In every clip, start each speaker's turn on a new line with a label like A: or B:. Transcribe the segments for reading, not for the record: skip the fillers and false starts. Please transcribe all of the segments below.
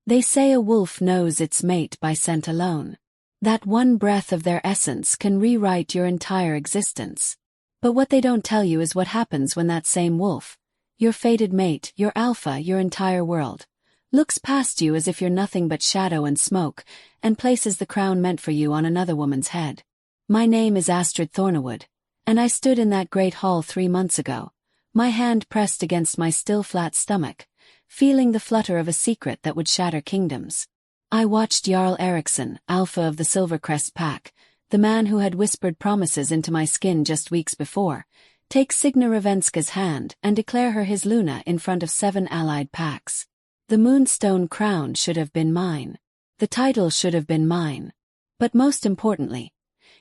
A: They say a wolf knows its mate by scent alone. That one breath of their essence can rewrite your entire existence. But what they don't tell you is what happens when that same wolf, your fated mate, your alpha, your entire world, looks past you as if you're nothing but shadow and smoke, and places the crown meant for you on another woman's head. My name is Astrid Thornawood, and I stood in that great hall 3 months ago, my hand pressed against my still flat stomach, feeling the flutter of a secret that would shatter kingdoms. I watched Jarl Eriksson, alpha of the Silvercrest pack, the man who had whispered promises into my skin just weeks before, take Signa Ravenska's hand and declare her his Luna in front of 7 allied packs. The Moonstone crown should have been mine. The title should have been mine. But most importantly,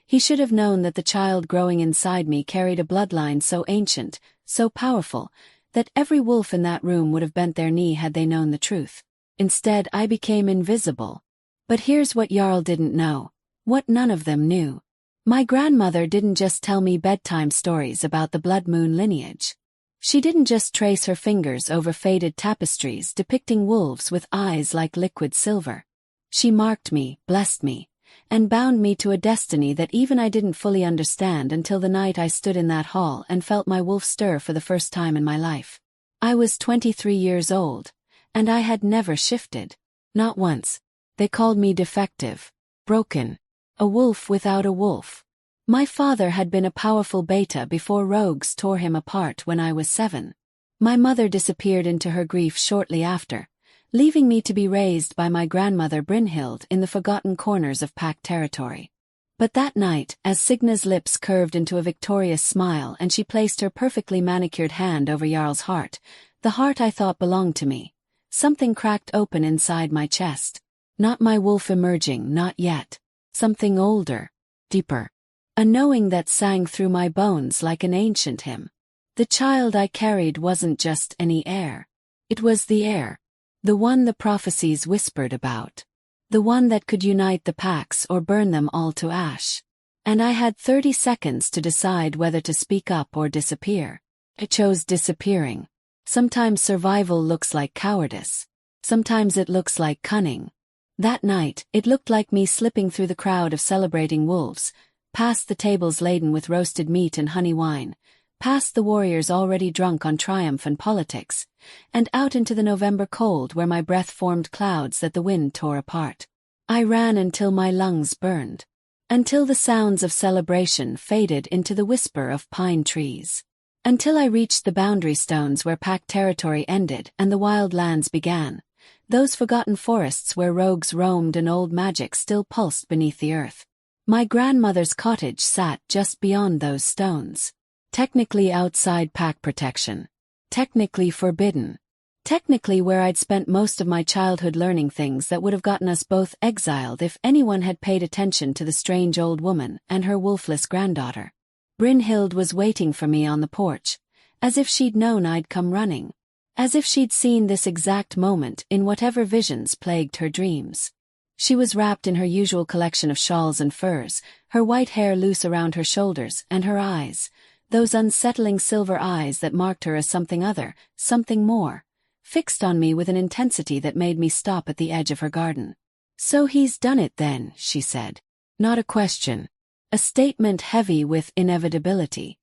A: he should have known that the child growing inside me carried a bloodline so ancient, so powerful, that every wolf in that room would have bent their knee had they known the truth. Instead, I became invisible. But here's what Jarl didn't know, what none of them knew. My grandmother didn't just tell me bedtime stories about the Blood Moon lineage. She didn't just trace her fingers over faded tapestries depicting wolves with eyes like liquid silver. She marked me, blessed me, and bound me to a destiny that even I didn't fully understand until the night I stood in that hall and felt my wolf stir for the first time in my life. I was 23 years old, and I had never shifted. Not once. They called me defective, broken, a wolf without a wolf. My father had been a powerful beta before rogues tore him apart when I was 7. My mother disappeared into her grief shortly after, leaving me to be raised by my grandmother Brynhild in the forgotten corners of pack territory. But that night, as Signa's lips curved into a victorious smile and she placed her perfectly manicured hand over Jarl's heart, the heart I thought belonged to me, something cracked open inside my chest. Not my wolf emerging, not yet. Something older, deeper. A knowing that sang through my bones like an ancient hymn. The child I carried wasn't just any heir. It was the heir. The one the prophecies whispered about. The one that could unite the packs or burn them all to ash. And I had 30 seconds to decide whether to speak up or disappear. I chose disappearing. Sometimes survival looks like cowardice. Sometimes it looks like cunning. That night, it looked like me slipping through the crowd of celebrating wolves, past the tables laden with roasted meat and honey wine, past the warriors already drunk on triumph and politics, and out into the November cold where my breath formed clouds that the wind tore apart. I ran until my lungs burned. Until the sounds of celebration faded into the whisper of pine trees. Until I reached the boundary stones where pack territory ended and the wild lands began. Those forgotten forests where rogues roamed and old magic still pulsed beneath the earth. My grandmother's cottage sat just beyond those stones. Technically outside pack protection. Technically forbidden. Technically where I'd spent most of my childhood learning things that would have gotten us both exiled if anyone had paid attention to the strange old woman and her wolfless granddaughter. Brynhild was waiting for me on the porch, as if she'd known I'd come running. As if she'd seen this exact moment in whatever visions plagued her dreams. She was wrapped in her usual collection of shawls and furs, her white hair loose around her shoulders, and her eyes, those unsettling silver eyes that marked her as something other, something more, fixed on me with an intensity that made me stop at the edge of her garden. "So he's done it then," she said. Not a question. A statement heavy with inevitability.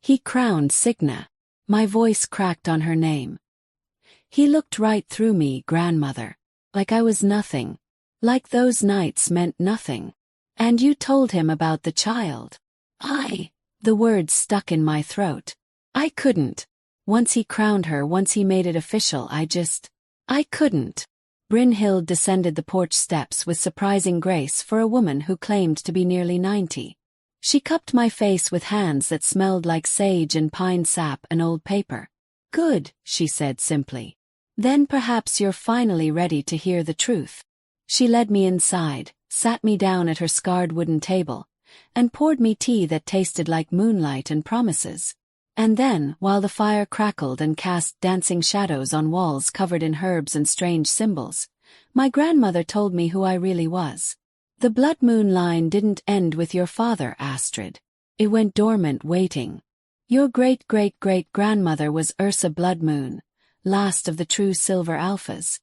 A: He crowned Signa. My voice cracked on her name. He looked right through me, grandmother. Like I was nothing. Like those nights meant nothing. "And you told him about the child?" The words stuck in my throat. I couldn't. Once he crowned her, once he made it official, I couldn't. Brynhild descended the porch steps with surprising grace for a woman who claimed to be nearly 90. She cupped my face with hands that smelled like sage and pine sap and old paper. "Good," she said simply. "Then perhaps you're finally ready to hear the truth." She led me inside, sat me down at her scarred wooden table, and poured me tea that tasted like moonlight and promises. And then, while the fire crackled and cast dancing shadows on walls covered in herbs and strange symbols, my grandmother told me who I really was. "The Blood Moon line didn't end with your father, Astrid. It went dormant, waiting. Your great-great-great-grandmother was Ursa Bloodmoon, last of the true Silver Alphas."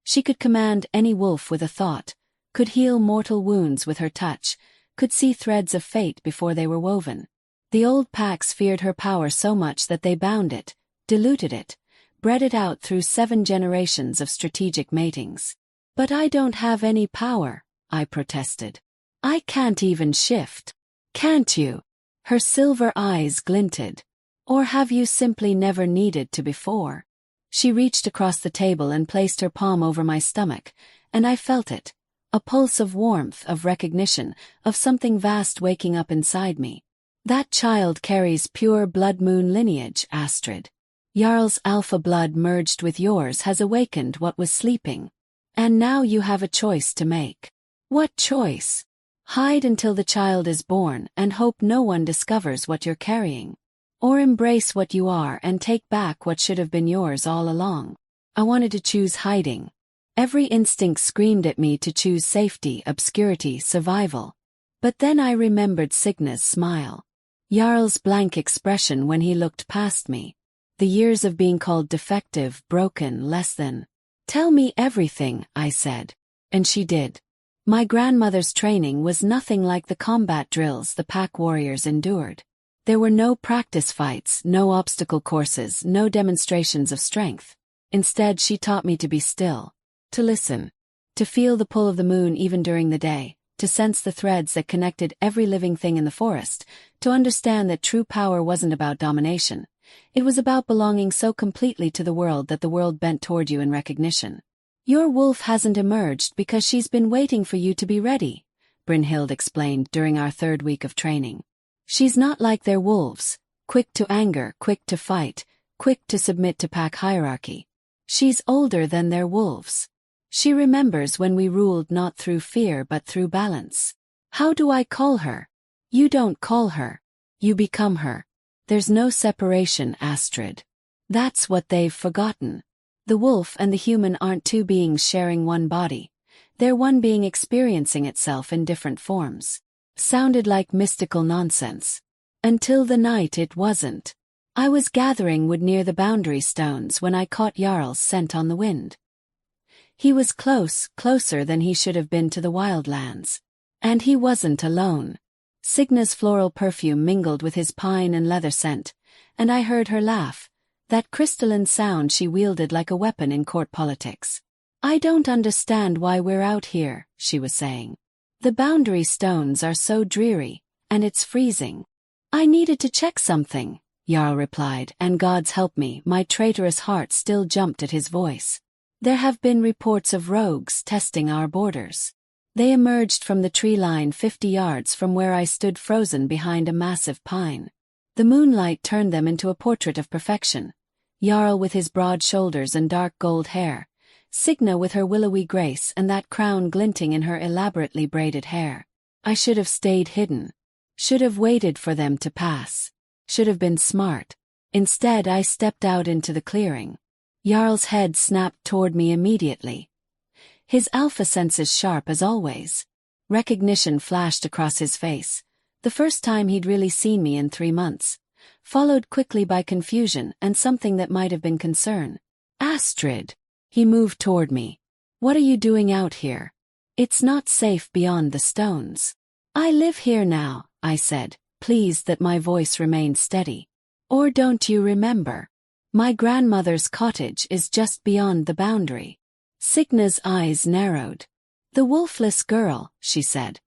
A: She could command any wolf with a thought, could heal mortal wounds with her touch, could see threads of fate before they were woven. The old packs feared her power so much that they bound it, diluted it, bred it out through 7 generations of strategic matings. But I don't have any power, I protested. I can't even shift. Can't you? Her silver eyes glinted. Or have you simply never needed to before? She reached across the table and placed her palm over my stomach, and I felt it. A pulse of warmth, of recognition, of something vast waking up inside me. That child carries pure blood moon lineage, Astrid. Jarl's alpha blood merged with yours has awakened what was sleeping. And now you have a choice to make. What choice? Hide until the child is born and hope no one discovers what you're carrying. Or embrace what you are and take back what should have been yours all along. I wanted to choose hiding. Every instinct screamed at me to choose safety, obscurity, survival. But then I remembered Signa's smile. Jarl's blank expression when he looked past me. The years of being called defective, broken, less than. Tell me everything, I said. And she did. My grandmother's training was nothing like the combat drills the pack warriors endured. There were no practice fights, no obstacle courses, no demonstrations of strength. Instead, she taught me to be still, to listen, to feel the pull of the moon even during the day, to sense the threads that connected every living thing in the forest, to understand that true power wasn't about domination. It was about belonging so completely to the world that the world bent toward you in recognition. Your wolf hasn't emerged because she's been waiting for you to be ready, Brynhild explained during our 3rd week of training. She's not like their wolves, quick to anger, quick to fight, quick to submit to pack hierarchy. She's older than their wolves. She remembers when we ruled not through fear but through balance. How do I call her? You don't call her. You become her. There's no separation, Astrid. That's what they've forgotten. The wolf and the human aren't 2 beings sharing one body. They're one being experiencing itself in different forms. Sounded like mystical nonsense. Until the night it wasn't. I was gathering wood near the boundary stones when I caught Jarl's scent on the wind. He was close, closer than he should have been to the wildlands. And he wasn't alone. Signa's floral perfume mingled with his pine and leather scent, and I heard her laugh, that crystalline sound she wielded like a weapon in court politics. I don't understand why we're out here, she was saying. The boundary stones are so dreary, and it's freezing. I needed to check something, Jarl replied, and God's help me, my traitorous heart still jumped at his voice. There have been reports of rogues testing our borders. They emerged from the tree line 50 yards from where I stood frozen behind a massive pine. The moonlight turned them into a portrait of perfection. Jarl with his broad shoulders and dark gold hair, Signa with her willowy grace and that crown glinting in her elaborately braided hair. I should have stayed hidden. Should have waited for them to pass. Should have been smart. Instead, I stepped out into the clearing. Jarl's head snapped toward me immediately. His alpha senses sharp as always. Recognition flashed across his face. The first time he'd really seen me in 3 months. Followed quickly by confusion and something that might have been concern. Astrid. He moved toward me. What are you doing out here? It's not safe beyond the stones. I live here now, I said, pleased that my voice remained steady. Or don't you remember? My grandmother's cottage is just beyond the boundary. Signa's eyes narrowed. The wolfless girl, she said,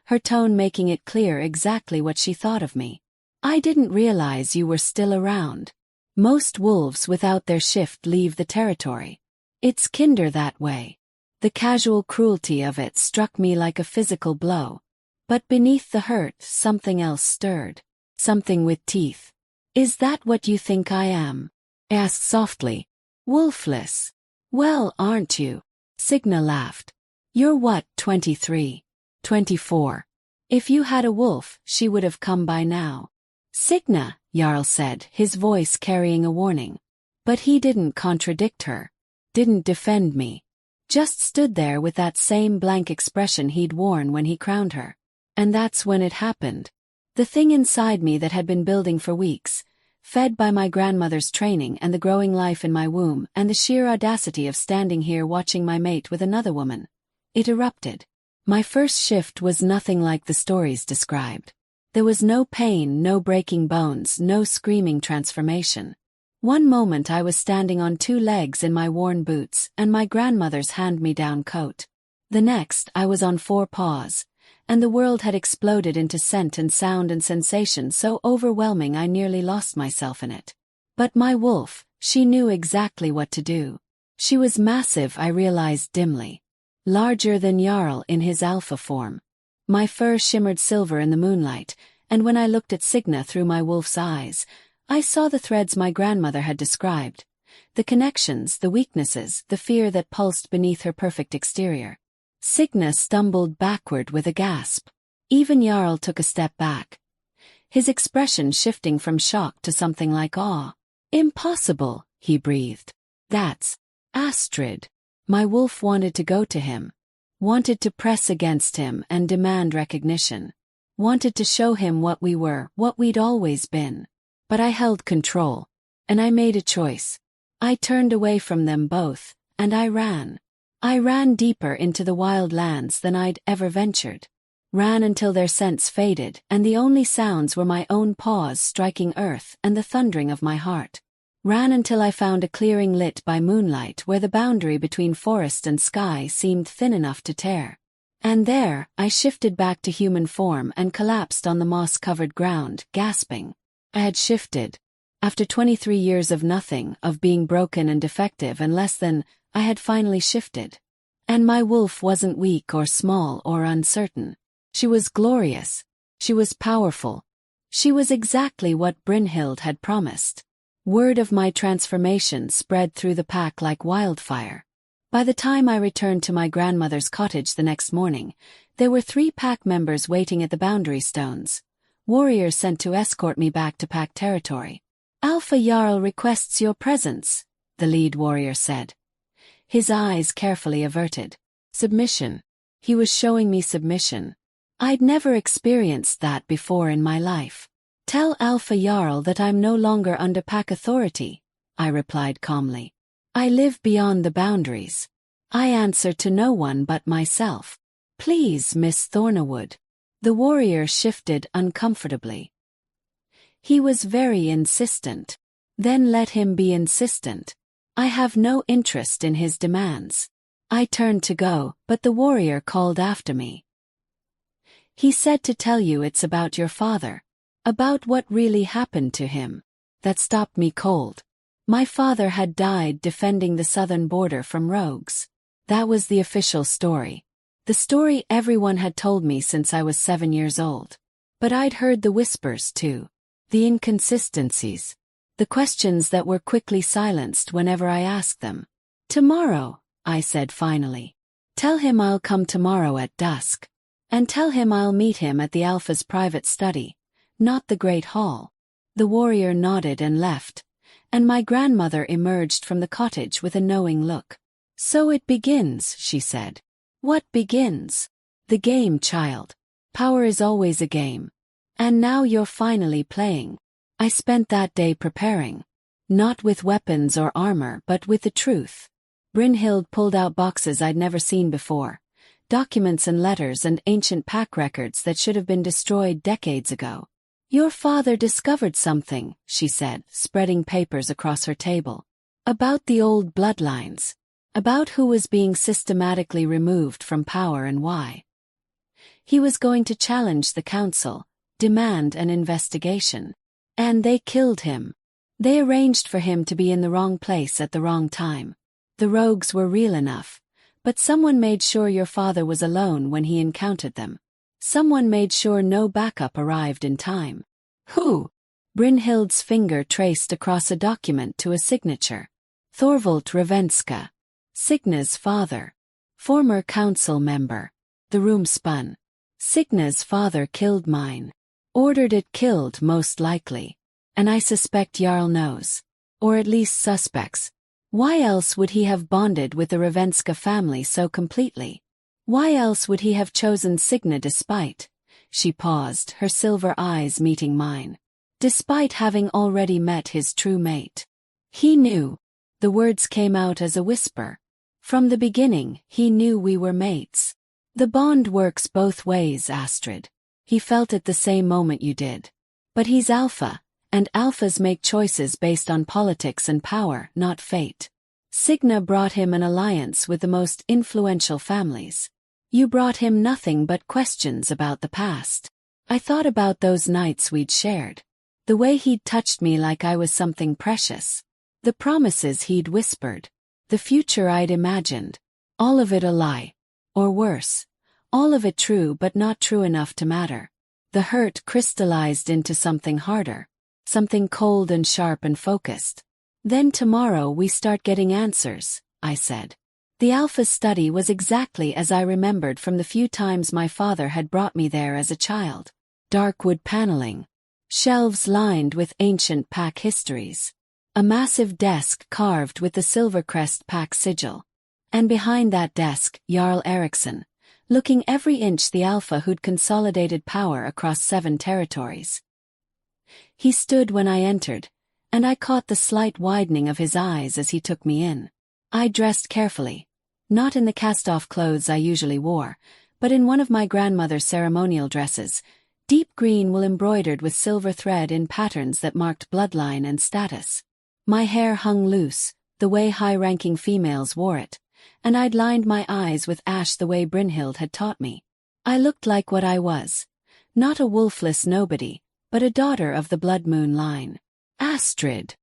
A: her tone making it clear exactly what she thought of me. I didn't realize you were still around. Most wolves without their shift leave the territory. It's kinder that way. The casual cruelty of it struck me like a physical blow. But beneath the hurt, something else stirred. Something with teeth. Is that what you think I am? I asked softly. Wolfless. Well, aren't you? Signa laughed. You're what, 23? 24. If you had a wolf, she would have come by now. Signa, Jarl said, his voice carrying a warning. But he didn't contradict her. Didn't defend me. Just stood there with that same blank expression he'd worn when he crowned her. And that's when it happened. The thing inside me that had been building for weeks, fed by my grandmother's training and the growing life in my womb and the sheer audacity of standing here watching my mate with another woman. It erupted. My first shift was nothing like the stories described. There was no pain, no breaking bones, no screaming transformation. One moment I was standing on 2 legs in my worn boots and my grandmother's hand-me-down coat. The next I was on 4 paws, and the world had exploded into scent and sound and sensation so overwhelming I nearly lost myself in it. But my wolf, she knew exactly what to do. She was massive, I realized dimly. Larger than Jarl in his alpha form. My fur shimmered silver in the moonlight, and when I looked at Signa through my wolf's eyes, I saw the threads my grandmother had described. The connections, the weaknesses, the fear that pulsed beneath her perfect exterior. Signa stumbled backward with a gasp. Even Jarl took a step back. His expression shifting from shock to something like awe. "Impossible," he breathed. "That's Astrid." My wolf wanted to go to him. Wanted to press against him and demand recognition. Wanted to show him what we were, what we'd always been. But I held control. And I made a choice. I turned away from them both, and I ran. I ran deeper into the wild lands than I'd ever ventured. Ran until their scents faded, and the only sounds were my own paws striking earth and the thundering of my heart. Ran until I found a clearing lit by moonlight where the boundary between forest and sky seemed thin enough to tear. And there, I shifted back to human form and collapsed on the moss-covered ground, gasping. I had shifted. After 23 years of nothing, of being broken and defective and less than, I had finally shifted. And my wolf wasn't weak or small or uncertain. She was glorious. She was powerful. She was exactly what Brynhild had promised. Word of my transformation spread through the pack like wildfire. By the time I returned to my grandmother's cottage the next morning, there were 3 pack members waiting at the boundary stones. Warriors sent to escort me back to pack territory. "Alpha Jarl requests your presence," the lead warrior said. His eyes carefully averted. Submission. He was showing me submission. I'd never experienced that before in my life. "Tell Alpha Jarl that I'm no longer under pack authority," I replied calmly. "I live beyond the boundaries. I answer to no one but myself. Please, Miss Thornawood." The warrior shifted uncomfortably. He was very insistent. Then let him be insistent. I have no interest in his demands. I turned to go, but the warrior called after me. "He said to tell you it's about your father. About what really happened to him." That stopped me cold. My father had died defending the southern border from rogues. That was the official story. The story everyone had told me since I was 7 years old. But I'd heard the whispers too. The inconsistencies. The questions that were quickly silenced whenever I asked them. "Tomorrow," I said finally. "Tell him I'll come tomorrow at dusk. And tell him I'll meet him at the Alpha's private study. Not the Great Hall." The warrior nodded and left, and my grandmother emerged from the cottage with a knowing look. "So it begins," she said. "What begins?" "The game, child. Power is always a game. And now you're finally playing." I spent that day preparing. Not with weapons or armor but with the truth. Brynhild pulled out boxes I'd never seen before. Documents and letters and ancient pack records that should have been destroyed decades ago. "Your father discovered something," she said, spreading papers across her table. "About the old bloodlines. About who was being systematically removed from power and why. He was going to challenge the council, demand an investigation. And they killed him. They arranged for him to be in the wrong place at the wrong time. The rogues were real enough, but someone made sure your father was alone when he encountered them. Someone made sure no backup arrived in time." "Who?" Brynhild's finger traced across a document to a signature. "Thorvald Ravenska. Signa's father. Former council member." The room spun. "Signa's father killed mine. Ordered it killed, most likely. And I suspect Jarl knows. Or at least suspects. Why else would he have bonded with the Ravenska family so completely? Why else would he have chosen Signa despite?" She paused, her silver eyes meeting mine. despite having already met his true mate. He knew. The words came out as a whisper. From the beginning, he knew we were mates. The bond works both ways, Astrid. He felt it the same moment you did. But he's alpha, and alphas make choices based on politics and power, not fate. Signa brought him an alliance with the most influential families. You brought him nothing but questions about the past. I thought about those nights we'd shared. The way he'd touched me like I was something precious. The promises he'd whispered. The future I'd imagined. All of it a lie. Or worse. All of it true but not true enough to matter. The hurt crystallized into something harder. Something cold and sharp and focused. Then tomorrow we start getting answers, I said. The Alpha study was exactly as I remembered from the few times my father had brought me there as a child. Dark wood paneling. Shelves lined with ancient pack histories. A massive desk carved with the Silvercrest pack sigil. And behind that desk, Jarl Eriksson, looking every inch the Alpha who'd consolidated power across 7 territories. He stood when I entered, and I caught the slight widening of his eyes as he took me in. I dressed carefully, not in the cast-off clothes I usually wore, but in one of my grandmother's ceremonial dresses, deep green wool embroidered with silver thread in patterns that marked bloodline and status. My hair hung loose, the way high-ranking females wore it, and I'd lined my eyes with ash the way Brynhild had taught me. I looked like what I was. Not a wolfless nobody, but a daughter of the Blood Moon line. Astrid.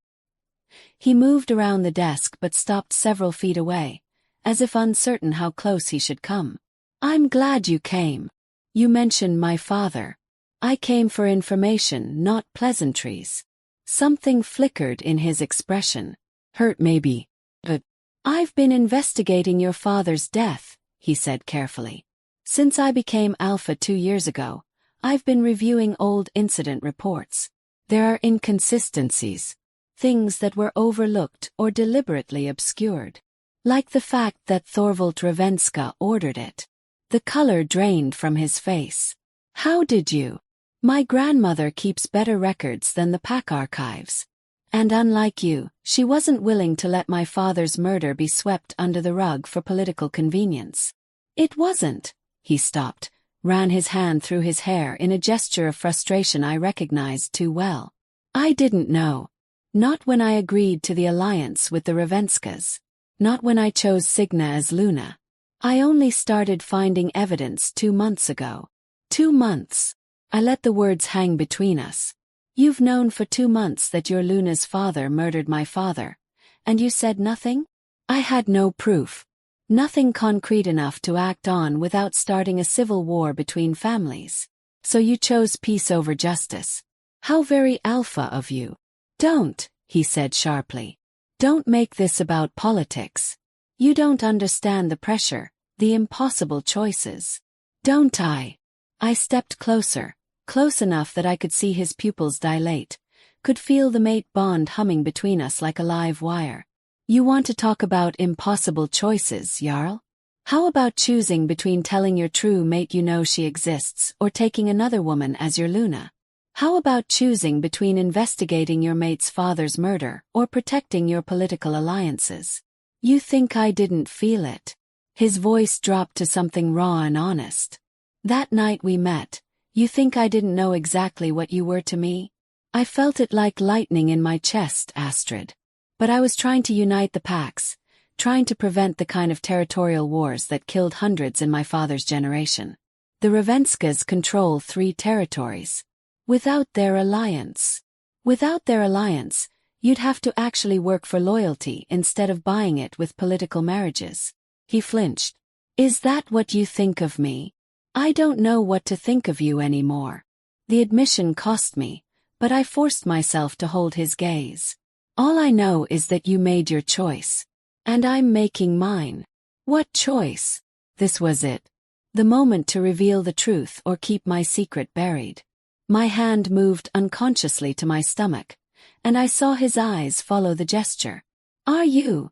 A: He moved around the desk but stopped several feet away, as if uncertain how close he should come. I'm glad you came. You mentioned my father. I came for information, not pleasantries. Something flickered in his expression. Hurt maybe. But I've been investigating your father's death, he said carefully. Since I became Alpha 2 years ago, I've been reviewing old incident reports. There are inconsistencies. Things that were overlooked or deliberately obscured. Like the fact that Thorvald Ravenska ordered it. The color drained from his face. How did you? My grandmother keeps better records than the pack archives. And unlike you, she wasn't willing to let my father's murder be swept under the rug for political convenience. It wasn't. He stopped, ran his hand through his hair in a gesture of frustration I recognized too well. I didn't know. Not when I agreed to the alliance with the Ravenskas. Not when I chose Signa as Luna. I only started finding evidence 2 months ago. 2 months. I let the words hang between us. You've known for 2 months that your Luna's father murdered my father, and you said nothing? I had no proof. Nothing concrete enough to act on without starting a civil war between families. So you chose peace over justice. How very Alpha of you. Don't, he said sharply. Don't make this about politics. You don't understand the pressure, the impossible choices. Don't I? I stepped closer. Close enough that I could see his pupils dilate, could feel the mate bond humming between us like a live wire. You want to talk about impossible choices, Jarl? How about choosing between telling your true mate you know she exists or taking another woman as your Luna? How about choosing between investigating your mate's father's murder or protecting your political alliances? You think I didn't feel it? His voice dropped to something raw and honest. That night we met. You think I didn't know exactly what you were to me? I felt it like lightning in my chest, Astrid. But I was trying to unite the packs, trying to prevent the kind of territorial wars that killed hundreds in my father's generation. The Ravenskas control 3 territories. Without their alliance, you'd have to actually work for loyalty instead of buying it with political marriages. He flinched. Is that what you think of me? I don't know what to think of you anymore. The admission cost me, but I forced myself to hold his gaze. All I know is that you made your choice. And I'm making mine. What choice? This was it. The moment to reveal the truth or keep my secret buried. My hand moved unconsciously to my stomach, and I saw his eyes follow the gesture. Are you?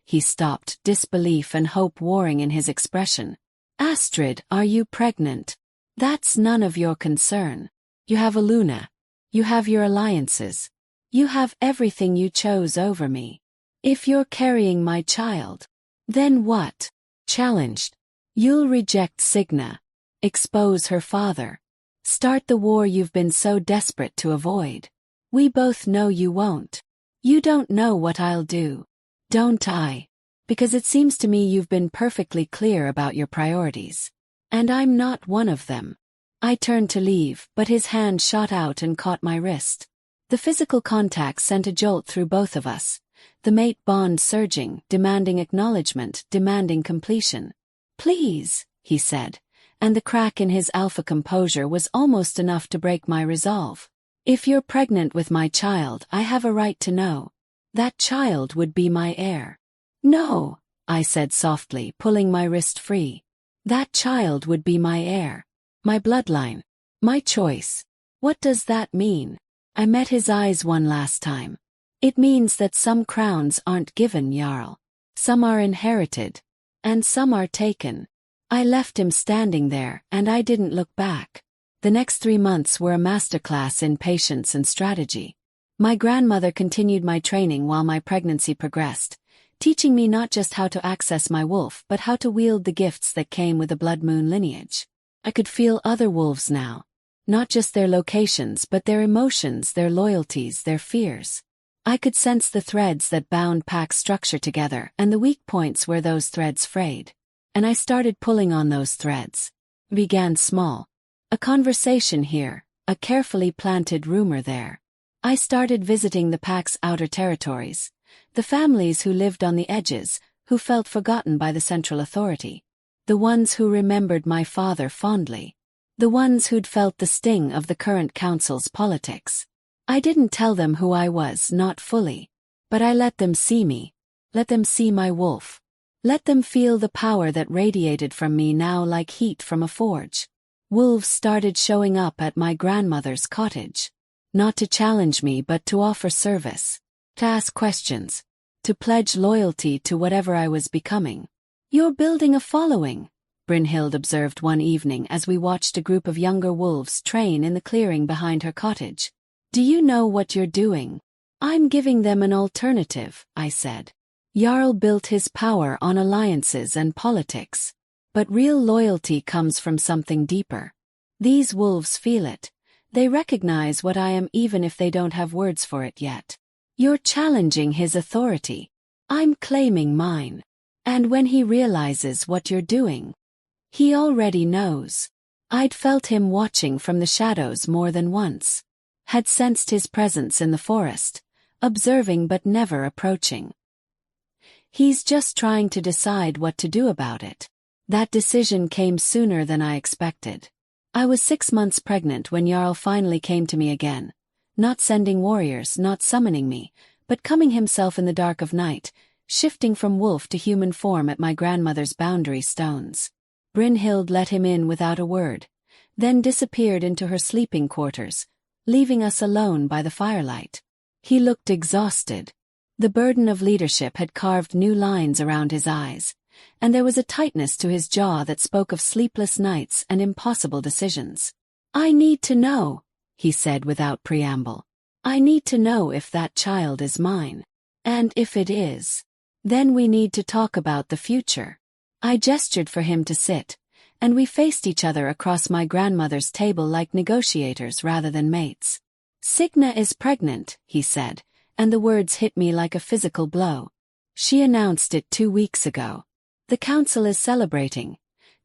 A: He stopped, disbelief and hope warring in his expression. Astrid, are you pregnant? That's none of your concern. You have a Luna. You have your alliances. You have everything you chose over me. If you're carrying my child, then what? Challenged. You'll reject Signa. Expose her father. Start the war you've been so desperate to avoid. We both know you won't. You don't know what I'll do. Don't I? Because it seems to me you've been perfectly clear about your priorities. And I'm not one of them. I turned to leave, but his hand shot out and caught my wrist. The physical contact sent a jolt through both of us, the mate bond surging, demanding acknowledgement, demanding completion. Please, he said, and the crack in his alpha composure was almost enough to break my resolve. If you're pregnant with my child, I have a right to know. That child would be my heir. No, I said softly, pulling my wrist free. That child would be my heir. My bloodline. My choice. What does that mean? I met his eyes one last time. It means that some crowns aren't given, Jarl. Some are inherited. And some are taken. I left him standing there, and I didn't look back. The next 3 months were a masterclass in patience and strategy. My grandmother continued my training while my pregnancy progressed, teaching me not just how to access my wolf but how to wield the gifts that came with the blood moon lineage. I could feel other wolves now. Not just their locations but their emotions, their loyalties, their fears. I could sense the threads that bound pack structure together and the weak points where those threads frayed. And I started pulling on those threads. Began small. A conversation here, a carefully planted rumor there. I started visiting the pack's outer territories, the families who lived on the edges, who felt forgotten by the central authority. The ones who remembered my father fondly. The ones who'd felt the sting of the current council's politics. I didn't tell them who I was, not fully. But I let them see me. Let them see my wolf. Let them feel the power that radiated from me now like heat from a forge. Wolves started showing up at my grandmother's cottage. Not to challenge me but to offer service. To ask questions. To pledge loyalty to whatever I was becoming. You're building a following, Brynhild observed one evening as we watched a group of younger wolves train in the clearing behind her cottage. Do you know what you're doing? I'm giving them an alternative, I said. Jarl built his power on alliances and politics. But real loyalty comes from something deeper. These wolves feel it. They recognize what I am even if they don't have words for it yet. You're challenging his authority. I'm claiming mine. And when he realizes what you're doing, he already knows. I'd felt him watching from the shadows more than once. Had sensed his presence in the forest, observing but never approaching. He's just trying to decide what to do about it. That decision came sooner than I expected. I was 6 months pregnant when Jarl finally came to me again. Not sending warriors, not summoning me, but coming himself in the dark of night, shifting from wolf to human form at my grandmother's boundary stones. Brynhild let him in without a word, then disappeared into her sleeping quarters, leaving us alone by the firelight. He looked exhausted. The burden of leadership had carved new lines around his eyes, and there was a tightness to his jaw that spoke of sleepless nights and impossible decisions. I need to know, he said without preamble. I need to know if that child is mine. And if it is, then we need to talk about the future. I gestured for him to sit, and we faced each other across my grandmother's table like negotiators rather than mates. Signa is pregnant, he said, and the words hit me like a physical blow. She announced it 2 weeks ago. The council is celebrating.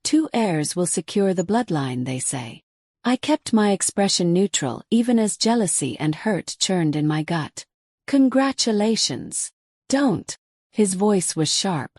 A: 2 heirs will secure the bloodline, they say. I kept my expression neutral even as jealousy and hurt churned in my gut. Congratulations. Don't. His voice was sharp.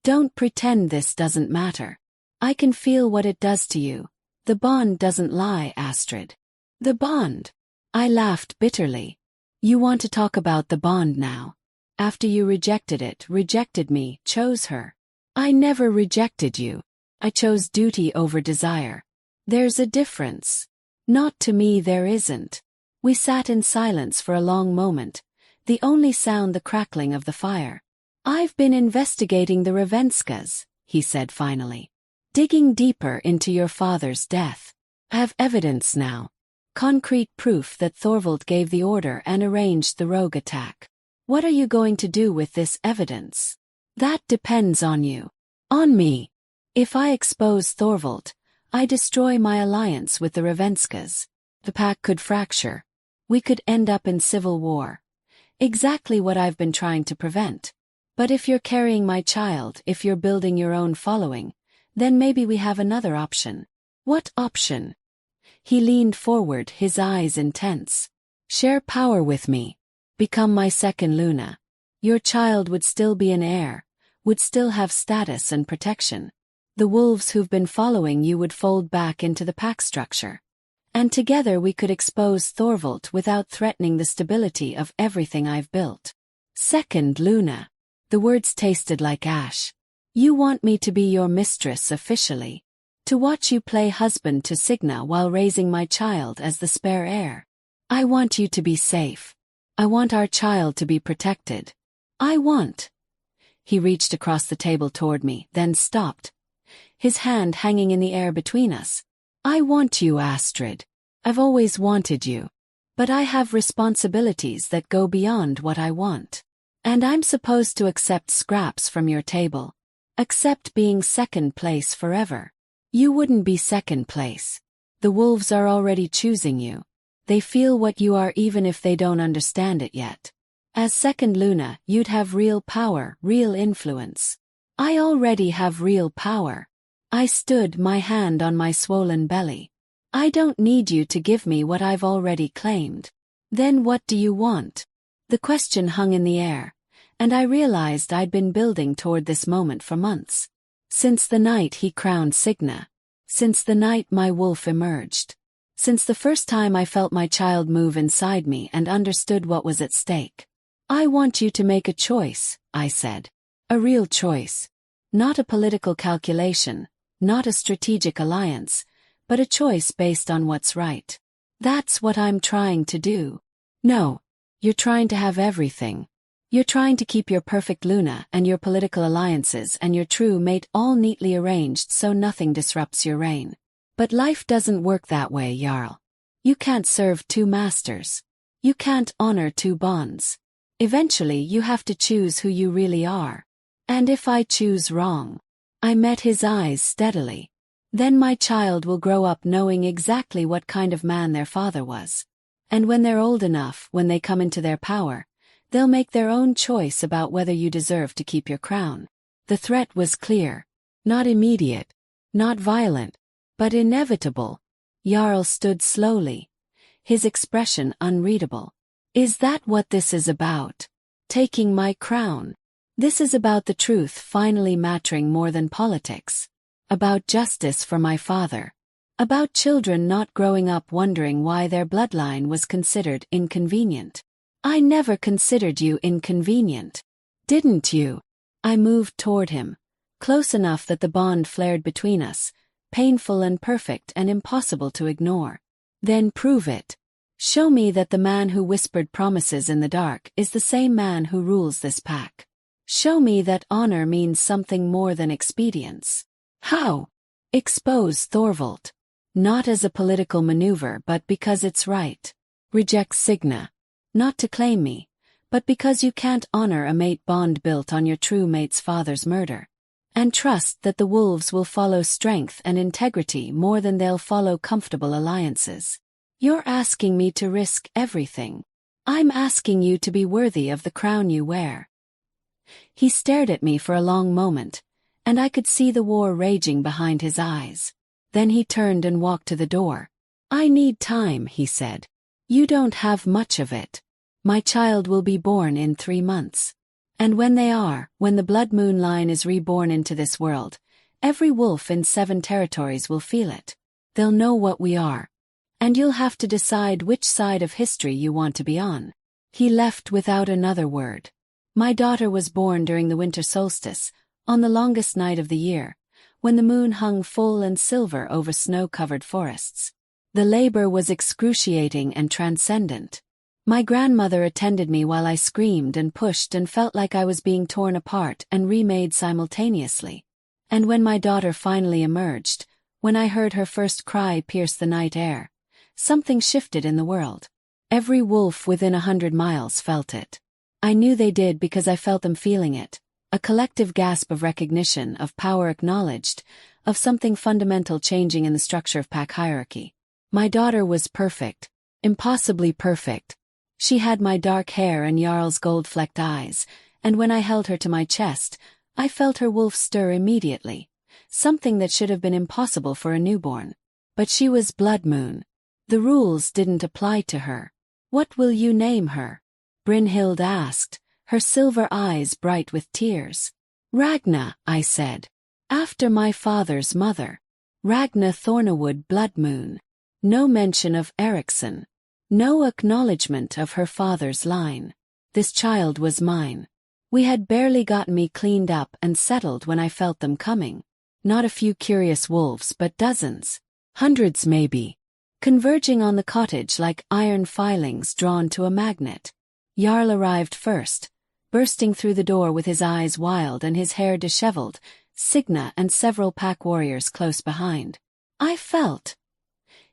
A: Don't pretend this doesn't matter. I can feel what it does to you. The bond doesn't lie, Astrid. The bond. I laughed bitterly. You want to talk about the bond now? After you rejected me, chose her. I never rejected you. I chose duty over desire. There's a difference. Not to me, there isn't. We sat in silence for a long moment, the only sound the crackling of the fire. I've been investigating the Ravenskas, he said finally. Digging deeper into your father's death. I have evidence now. Concrete proof that Thorvald gave the order and arranged the rogue attack. What are you going to do with this evidence? That depends on you. On me. If I expose Thorvald, I destroy my alliance with the Ravenskas. The pack could fracture. We could end up in civil war. Exactly what I've been trying to prevent. But if you're carrying my child, if you're building your own following, then maybe we have another option. What option? He leaned forward, his eyes intense. Share power with me. Become my second Luna. Your child would still be an heir, would still have status and protection. The wolves who've been following you would fold back into the pack structure. And together we could expose Thorvald without threatening the stability of everything I've built. Second Luna. The words tasted like ash. You want me to be your mistress officially. To watch you play husband to Signa while raising my child as the spare heir. I want you to be safe. I want our child to be protected. I want. He reached across the table toward me, then stopped. His hand hanging in the air between us. I want you, Astrid. I've always wanted you. But I have responsibilities that go beyond what I want. And I'm supposed to accept scraps from your table. Accept being second place forever. You wouldn't be second place. The wolves are already choosing you. They feel what you are even if they don't understand it yet. As second Luna, you'd have real power, real influence. I already have real power. I stood, my hand on my swollen belly. I don't need you to give me what I've already claimed. Then what do you want? The question hung in the air, and I realized I'd been building toward this moment for months. Since the night he crowned Signa. Since the night my wolf emerged. Since the first time I felt my child move inside me and understood what was at stake. I want you to make a choice, I said. A real choice. Not a political calculation, not a strategic alliance, but a choice based on what's right. That's what I'm trying to do. No, you're trying to have everything. You're trying to keep your perfect Luna and your political alliances and your true mate all neatly arranged so nothing disrupts your reign. But life doesn't work that way, Jarl. You can't serve two masters. You can't honor two bonds. Eventually you have to choose who you really are. And if I choose wrong, I met his eyes steadily. Then my child will grow up knowing exactly what kind of man their father was. And when they're old enough, when they come into their power, they'll make their own choice about whether you deserve to keep your crown. The threat was clear. Not immediate. Not violent. But inevitable. Jarl stood slowly. His expression unreadable. Is that what this is about? Taking my crown? This is about the truth finally mattering more than politics. About justice for my father. About children not growing up wondering why their bloodline was considered inconvenient. I never considered you inconvenient. Didn't you? I moved toward him, close enough that the bond flared between us, painful and perfect and impossible to ignore. Then prove it. Show me that the man who whispered promises in the dark is the same man who rules this pack. Show me that honor means something more than expedience. How? Expose Thorvald. Not as a political maneuver but because it's right. Reject Signa. Not to claim me, but because you can't honor a mate bond built on your true mate's father's murder. And trust that the wolves will follow strength and integrity more than they'll follow comfortable alliances. You're asking me to risk everything. I'm asking you to be worthy of the crown you wear. He stared at me for a long moment, and I could see the war raging behind his eyes. Then he turned and walked to the door. I need time, he said. You don't have much of it. My child will be born in 3 months. And when the blood moon line is reborn into this world, every wolf in 7 territories will feel it. They'll know what we are. And you'll have to decide which side of history you want to be on. He left without another word. My daughter was born during the winter solstice, on the longest night of the year, when the moon hung full and silver over snow-covered forests. The labor was excruciating and transcendent. My grandmother attended me while I screamed and pushed and felt like I was being torn apart and remade simultaneously. And when my daughter finally emerged, when I heard her first cry pierce the night air, something shifted in the world. Every wolf within 100 miles felt it. I knew they did because I felt them feeling it. A collective gasp of recognition, of power acknowledged, of something fundamental changing in the structure of pack hierarchy. My daughter was perfect. Impossibly perfect. She had my dark hair and Jarl's gold-flecked eyes, and when I held her to my chest, I felt her wolf stir immediately. Something that should have been impossible for a newborn. But she was Blood Moon. The rules didn't apply to her. "What will you name her?" Brynhild asked, her silver eyes bright with tears. "Ragna," I said. "After my father's mother. Ragna Thornawood Blood Moon." No mention of Eriksson. No acknowledgement of her father's line. This child was mine. We had barely gotten me cleaned up and settled when I felt them coming. Not a few curious wolves, but dozens. Hundreds maybe. Converging on the cottage like iron filings drawn to a magnet. Jarl arrived first, bursting through the door with his eyes wild and his hair disheveled, Signa and several pack warriors close behind. I felt.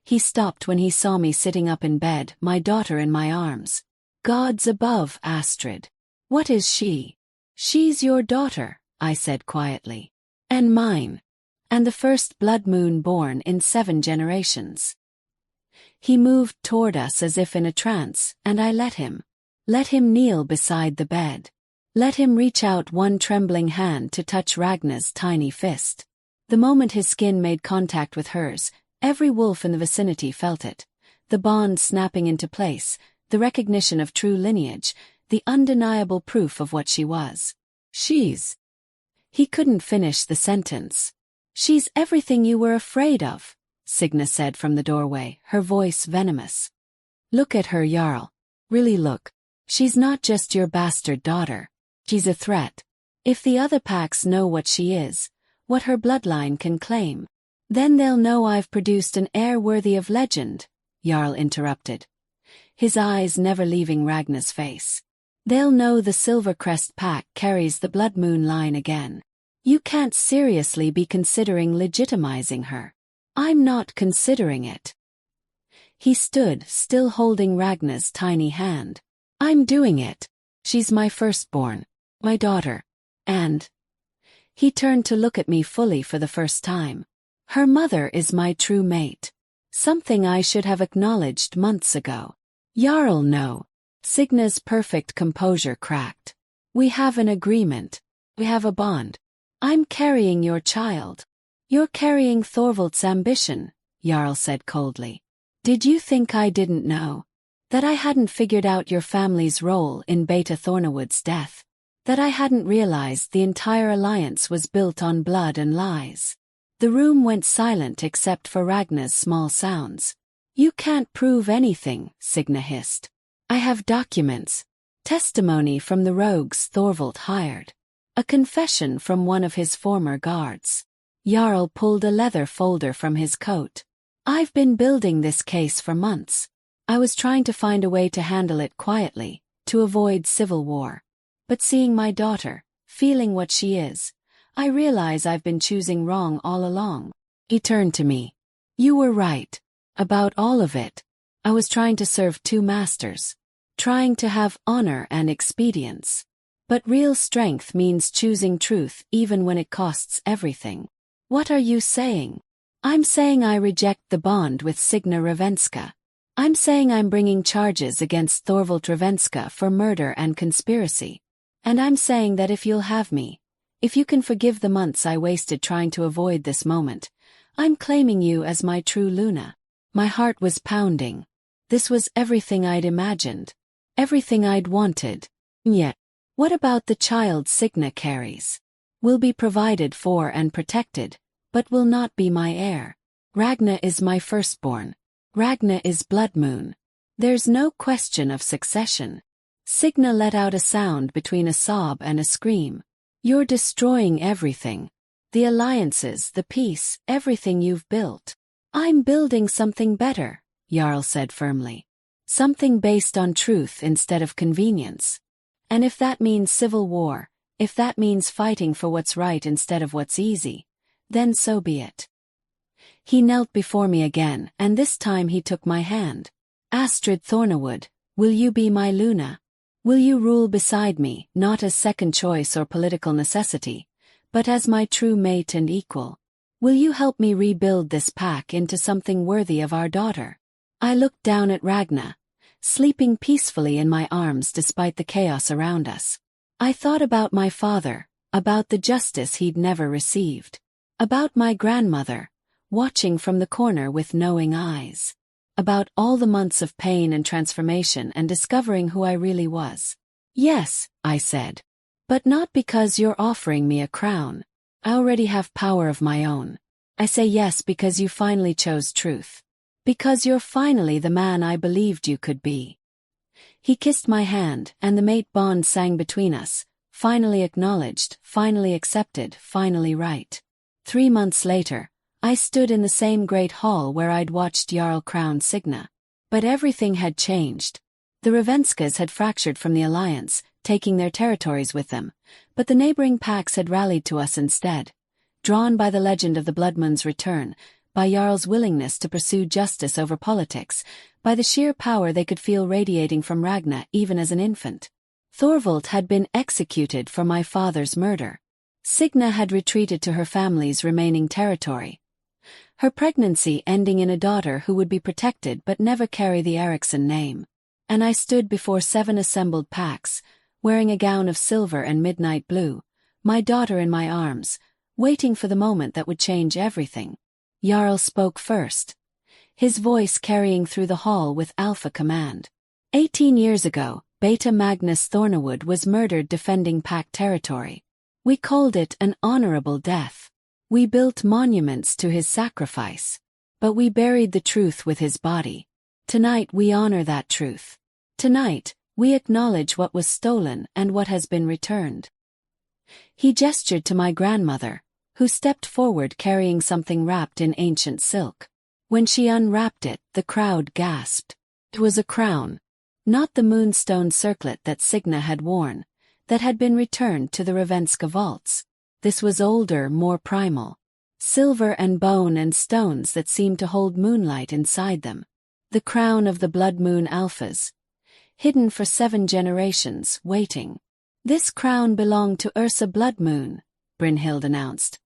A: He stopped when he saw me sitting up in bed, my daughter in my arms. "Gods above, Astrid. What is she?" "She's your daughter," I said quietly. "And mine. And the first blood moon born in 7 generations." He moved toward us as if in a trance, and I let him. Let him kneel beside the bed. Let him reach out one trembling hand to touch Ragna's tiny fist. The moment his skin made contact with hers, every wolf in the vicinity felt it. The bond snapping into place, the recognition of true lineage, the undeniable proof of what she was. "She's..." He couldn't finish the sentence. "She's everything you were afraid of," Signa said from the doorway, her voice venomous. "Look at her, Jarl. Really look. She's not just your bastard daughter. She's a threat. If the other packs know what she is, what her bloodline can claim, then they'll know I've produced an heir worthy of legend," Jarl interrupted, his eyes never leaving Ragna's face. "They'll know the Silvercrest pack carries the Blood Moon line again. You can't seriously be considering legitimizing her." "I'm not considering it." He stood, still holding Ragna's tiny hand. "I'm doing it. She's my firstborn, my daughter, and..." He turned to look at me fully for the first time. "Her mother is my true mate. Something I should have acknowledged months ago." "Jarl, no." Signa's perfect composure cracked. "We have an agreement. We have a bond. I'm carrying your child." "You're carrying Thorvald's ambition," Jarl said coldly. "Did you think I didn't know? That I hadn't figured out your family's role in Beta Thornawood's death? That I hadn't realized the entire alliance was built on blood and lies?" The room went silent except for Ragna's small sounds. "You can't prove anything," Signa hissed. "I have documents. Testimony from the rogues Thorvald hired. A confession from one of his former guards." Jarl pulled a leather folder from his coat. "I've been building this case for months. I was trying to find a way to handle it quietly, to avoid civil war. But seeing my daughter, feeling what she is, I realize I've been choosing wrong all along." He turned to me. "You were right. About all of it. I was trying to serve 2 masters. Trying to have honor and expedience. But real strength means choosing truth even when it costs everything." "What are you saying?" "I'm saying I reject the bond with Signa Ravenska. I'm saying I'm bringing charges against Thorvald Ravenska for murder and conspiracy. And I'm saying that if you'll have me, if you can forgive the months I wasted trying to avoid this moment, I'm claiming you as my true Luna." My heart was pounding. This was everything I'd imagined. Everything I'd wanted. Yet, what about the child Signa carries? Will be provided for and protected, but will not be my heir. Ragna is my firstborn. Ragna is Blood Moon. There's no question of succession. Signa let out a sound between a sob and a scream. "You're destroying everything. The alliances, the peace, everything you've built." "I'm building something better," Jarl said firmly. "Something based on truth instead of convenience. And if that means civil war, if that means fighting for what's right instead of what's easy, then so be it." He knelt before me again, and this time he took my hand. Astrid Thornawood, will you be my Luna? Will you rule beside me, not as second choice or political necessity, but as my true mate and equal? Will you help me rebuild this pack into something worthy of our daughter? I looked down at Ragna, sleeping peacefully in my arms despite the chaos around us. I thought about my father, about the justice he'd never received, about my grandmother, watching from the corner with knowing eyes, about all the months of pain and transformation and discovering who I really was. Yes, I said. But not because you're offering me a crown. I already have power of my own. I say yes because you finally chose truth. Because you're finally the man I believed you could be. He kissed my hand, and the mate bond sang between us, finally acknowledged, finally accepted, finally right. 3 months later, I stood in the same great hall where I'd watched Jarl crown Signa. But everything had changed. The Ravenskas had fractured from the alliance, taking their territories with them, but the neighboring packs had rallied to us instead. Drawn by the legend of the Bloodmoon's return, by Jarl's willingness to pursue justice over politics, by the sheer power they could feel radiating from Ragna even as an infant. Thorvald had been executed for my father's murder. Signa had retreated to her family's remaining territory. Her pregnancy ending in a daughter who would be protected but never carry the Eriksson name. And I stood before 7 assembled packs, wearing a gown of silver and midnight blue, my daughter in my arms, waiting for the moment that would change everything. Jarl spoke first, his voice carrying through the hall with alpha command. 18 years ago, Beta Magnus Thornawood was murdered defending pack territory. We called it an honorable death. We built monuments to his sacrifice. But we buried the truth with his body. Tonight we honor that truth. Tonight, we acknowledge what was stolen and what has been returned. He gestured to my grandmother, who stepped forward carrying something wrapped in ancient silk. When she unwrapped it, the crowd gasped. It was a crown. Not the moonstone circlet that Signa had worn, that had been returned to the Ravenska vaults. This was older, more primal. Silver and bone and stones that seemed to hold moonlight inside them. The crown of the Blood Moon Alphas. Hidden for 7 generations, waiting. This crown belonged to Ursa Bloodmoon, Brynhild announced,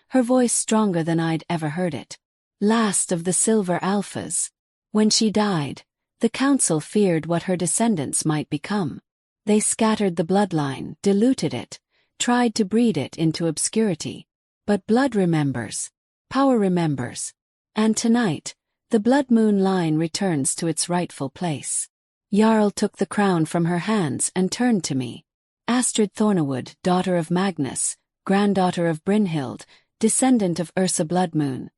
A: her voice stronger than I'd ever heard it. Last of the Silver Alphas. When she died, the council feared what her descendants might become. They scattered the bloodline, diluted it, tried to breed it into obscurity. But blood remembers. Power remembers. And tonight, the Blood Moon line returns to its rightful place. Jarl took the crown from her hands and turned to me. Astrid Thornawood, daughter of Magnus, granddaughter of Brynhild, descendant of Ursa Bloodmoon.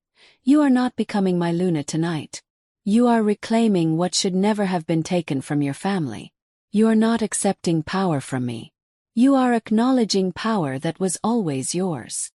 A: You are not becoming my Luna tonight. You are reclaiming what should never have been taken from your family. You are not accepting power from me. You are acknowledging power that was always yours.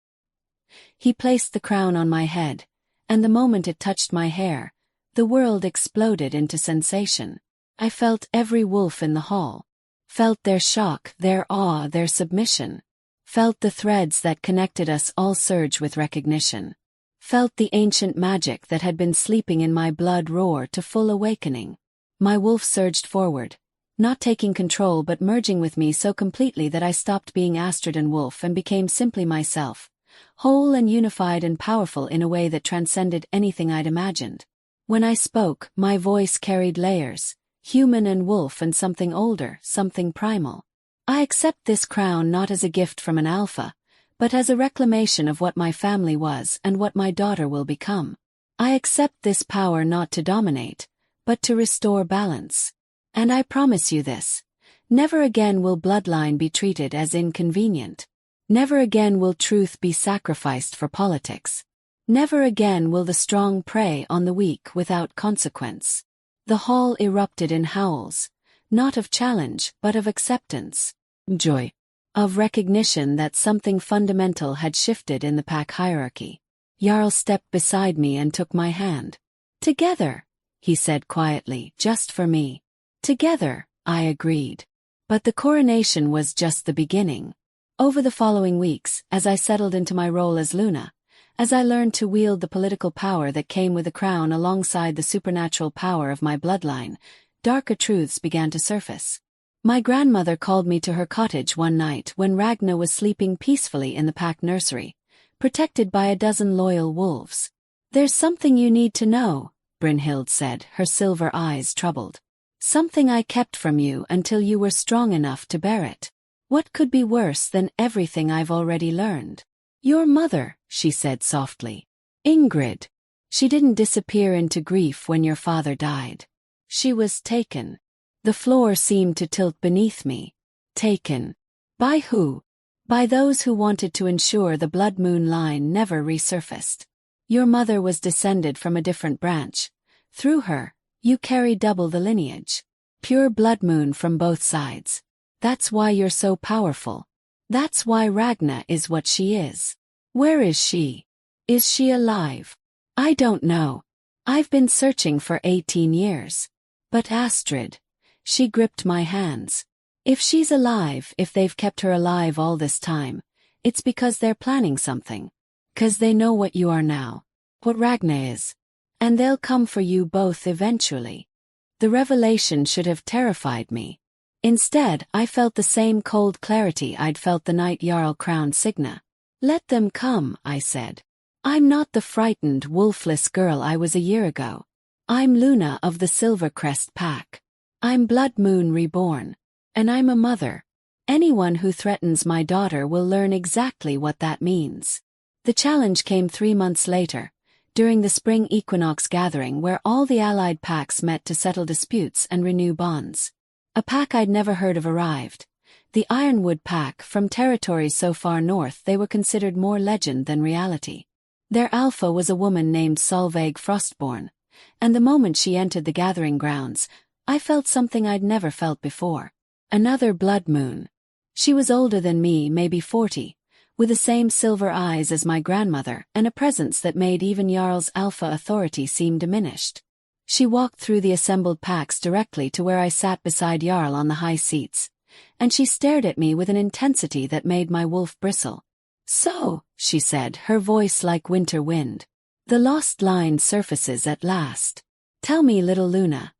A: He placed the crown on my head, and the moment it touched my hair, the world exploded into sensation. I felt every wolf in the hall. Felt their shock, their awe, their submission. Felt the threads that connected us all surge with recognition. Felt the ancient magic that had been sleeping in my blood roar to full awakening. My wolf surged forward, not taking control but merging with me so completely that I stopped being Astrid and Wolf and became simply myself, whole and unified and powerful in a way that transcended anything I'd imagined. When I spoke, my voice carried layers, human and wolf and something older, something primal. I accept this crown not as a gift from an alpha, but as a reclamation of what my family was and what my daughter will become. I accept this power not to dominate, but to restore balance. And I promise you this: never again will bloodline be treated as inconvenient. Never again will truth be sacrificed for politics. Never again will the strong prey on the weak without consequence. The hall erupted in howls, not of challenge but of acceptance, joy, of recognition that something fundamental had shifted in the pack hierarchy. Jarl stepped beside me and took my hand. "Together," he said quietly, "just for me." "Together," I agreed. But the coronation was just the beginning. Over the following weeks, as I settled into my role as Luna, As I learned to wield the political power that came with the crown alongside the supernatural power of my bloodline, darker truths began to surface. My grandmother called me to her cottage one night when Ragna was sleeping peacefully in the pack nursery, protected by a dozen loyal wolves. "There's something you need to know," Brynhild said, her silver eyes troubled. "Something I kept from you until you were strong enough to bear it. What could be worse than everything I've already learned?" "Your mother," she said softly. "Ingrid. She didn't disappear into grief when your father died. She was taken." The floor seemed to tilt beneath me. Taken. By who? By those who wanted to ensure the blood moon line never resurfaced. Your mother was descended from a different branch. Through her, you carry double the lineage. Pure blood moon from both sides. That's why you're so powerful. That's why Ragna is what she is. Where is she? Is she alive? I don't know. I've been searching for 18 years. But Astrid. She gripped my hands. If she's alive, if they've kept her alive all this time, it's because they're planning something. 'Cause they know what you are now. What Ragna is. And they'll come for you both eventually. The revelation should have terrified me. Instead, I felt the same cold clarity I'd felt the night Jarl crowned Signa. "Let them come," I said. "I'm not the frightened, wolfless girl I was a year ago. I'm Luna of the Silvercrest Pack. I'm Blood Moon reborn. And I'm a mother. Anyone who threatens my daughter will learn exactly what that means." The challenge came 3 months later, during the spring equinox gathering where all the allied packs met to settle disputes and renew bonds. A pack I'd never heard of arrived. The Ironwood Pack, from territories so far north they were considered more legend than reality. Their alpha was a woman named Solveig Frostborn, and the moment she entered the gathering grounds, I felt something I'd never felt before. Another blood moon. She was older than me, maybe 40, with the same silver eyes as my grandmother and a presence that made even Jarl's alpha authority seem diminished. She walked through the assembled packs directly to where I sat beside Jarl on the high seats, and she stared at me with an intensity that made my wolf bristle. "So," she said, her voice like winter wind, "the lost line surfaces at last. Tell me, little Luna,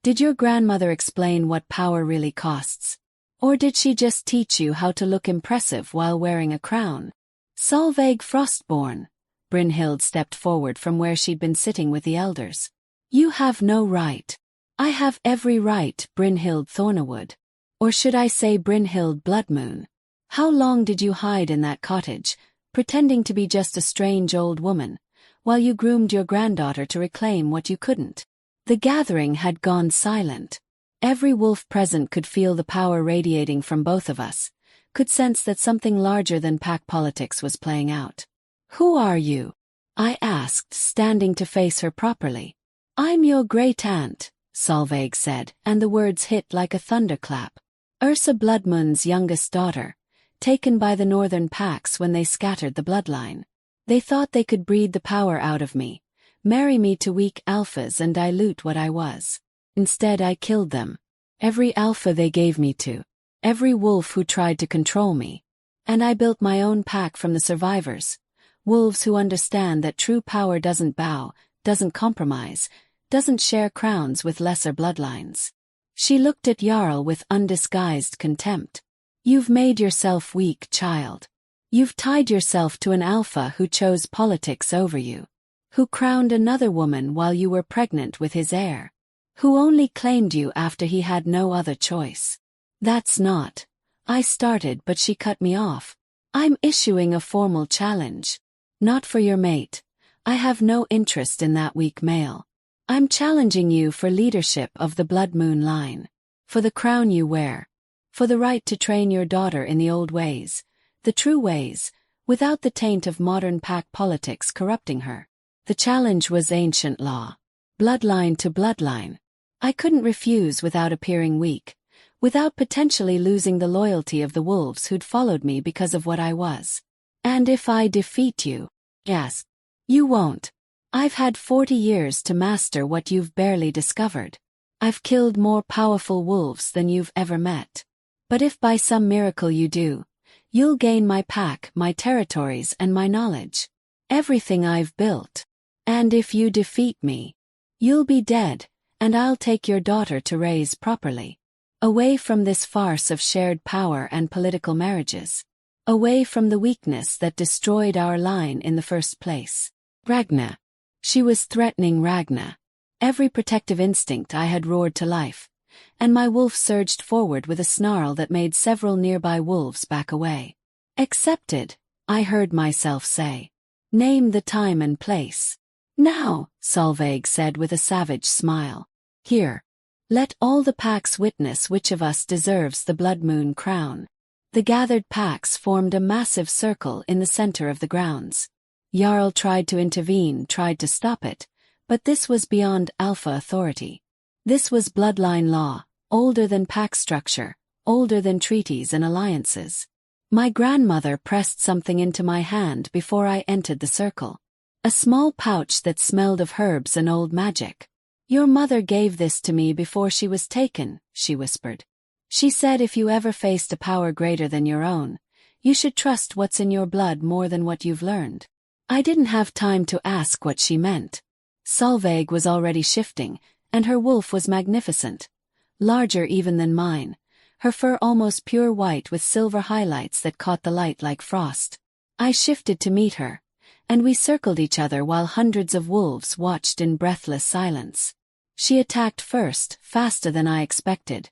A: did your grandmother explain what power really costs? Or did she just teach you how to look impressive while wearing a crown?" "Solveig Frostborn." Brynhild stepped forward from where she'd been sitting with the elders. "You have no right." "I have every right, Brynhild Thornawood. Or should I say Brynhild Bloodmoon. How long did you hide in that cottage, pretending to be just a strange old woman, while you groomed your granddaughter to reclaim what you couldn't?" The gathering had gone silent. Every wolf present could feel the power radiating from both of us, could sense that something larger than pack politics was playing out. "Who are you?" I asked, standing to face her properly. "I'm your great-aunt," Solveig said, and the words hit like a thunderclap. "Ursa Bloodmoon's youngest daughter, taken by the northern packs when they scattered the bloodline. They thought they could breed the power out of me, marry me to weak alphas and dilute what I was. Instead I killed them. Every alpha they gave me to. Every wolf who tried to control me. And I built my own pack from the survivors. Wolves who understand that true power doesn't bow, doesn't compromise, doesn't share crowns with lesser bloodlines." She looked at Jarl with undisguised contempt. "You've made yourself weak, child. You've tied yourself to an alpha who chose politics over you. Who crowned another woman while you were pregnant with his heir. Who only claimed you after he had no other choice." "That's not." I started, but she cut me off. "I'm issuing a formal challenge. Not for your mate. I have no interest in that weak male. I'm challenging you for leadership of the Blood Moon line. For the crown you wear. For the right to train your daughter in the old ways, the true ways, without the taint of modern pack politics corrupting her." The challenge was ancient law. Bloodline to bloodline. I couldn't refuse without appearing weak, without potentially losing the loyalty of the wolves who'd followed me because of what I was. "And if I defeat you?" "Yes. You won't. I've had 40 years to master what you've barely discovered. I've killed more powerful wolves than you've ever met. But if by some miracle you do, you'll gain my pack, my territories and my knowledge. Everything I've built. And if you defeat me, you'll be dead, and I'll take your daughter to raise properly. Away from this farce of shared power and political marriages. Away from the weakness that destroyed our line in the first place. Ragna. She was threatening Ragna. Every protective instinct I had roared to life, and my wolf surged forward with a snarl that made several nearby wolves back away. Accepted, I heard myself say. Name the time and place. Now, Solveig said with a savage smile. Here. Let all the packs witness which of us deserves the blood moon crown. The gathered packs formed a massive circle in the center of the grounds. Jarl tried to intervene, tried to stop it, but this was beyond alpha authority. This was bloodline law, older than pack structure, older than treaties and alliances. My grandmother pressed something into my hand before I entered the circle. A small pouch that smelled of herbs and old magic. Your mother gave this to me before she was taken, she whispered. She said if you ever faced a power greater than your own, you should trust what's in your blood more than what you've learned. I didn't have time to ask what she meant. Solveig was already shifting, and her wolf was magnificent. Larger even than mine, her fur almost pure white with silver highlights that caught the light like frost. I shifted to meet her, and we circled each other while hundreds of wolves watched in breathless silence. She attacked first, faster than I expected,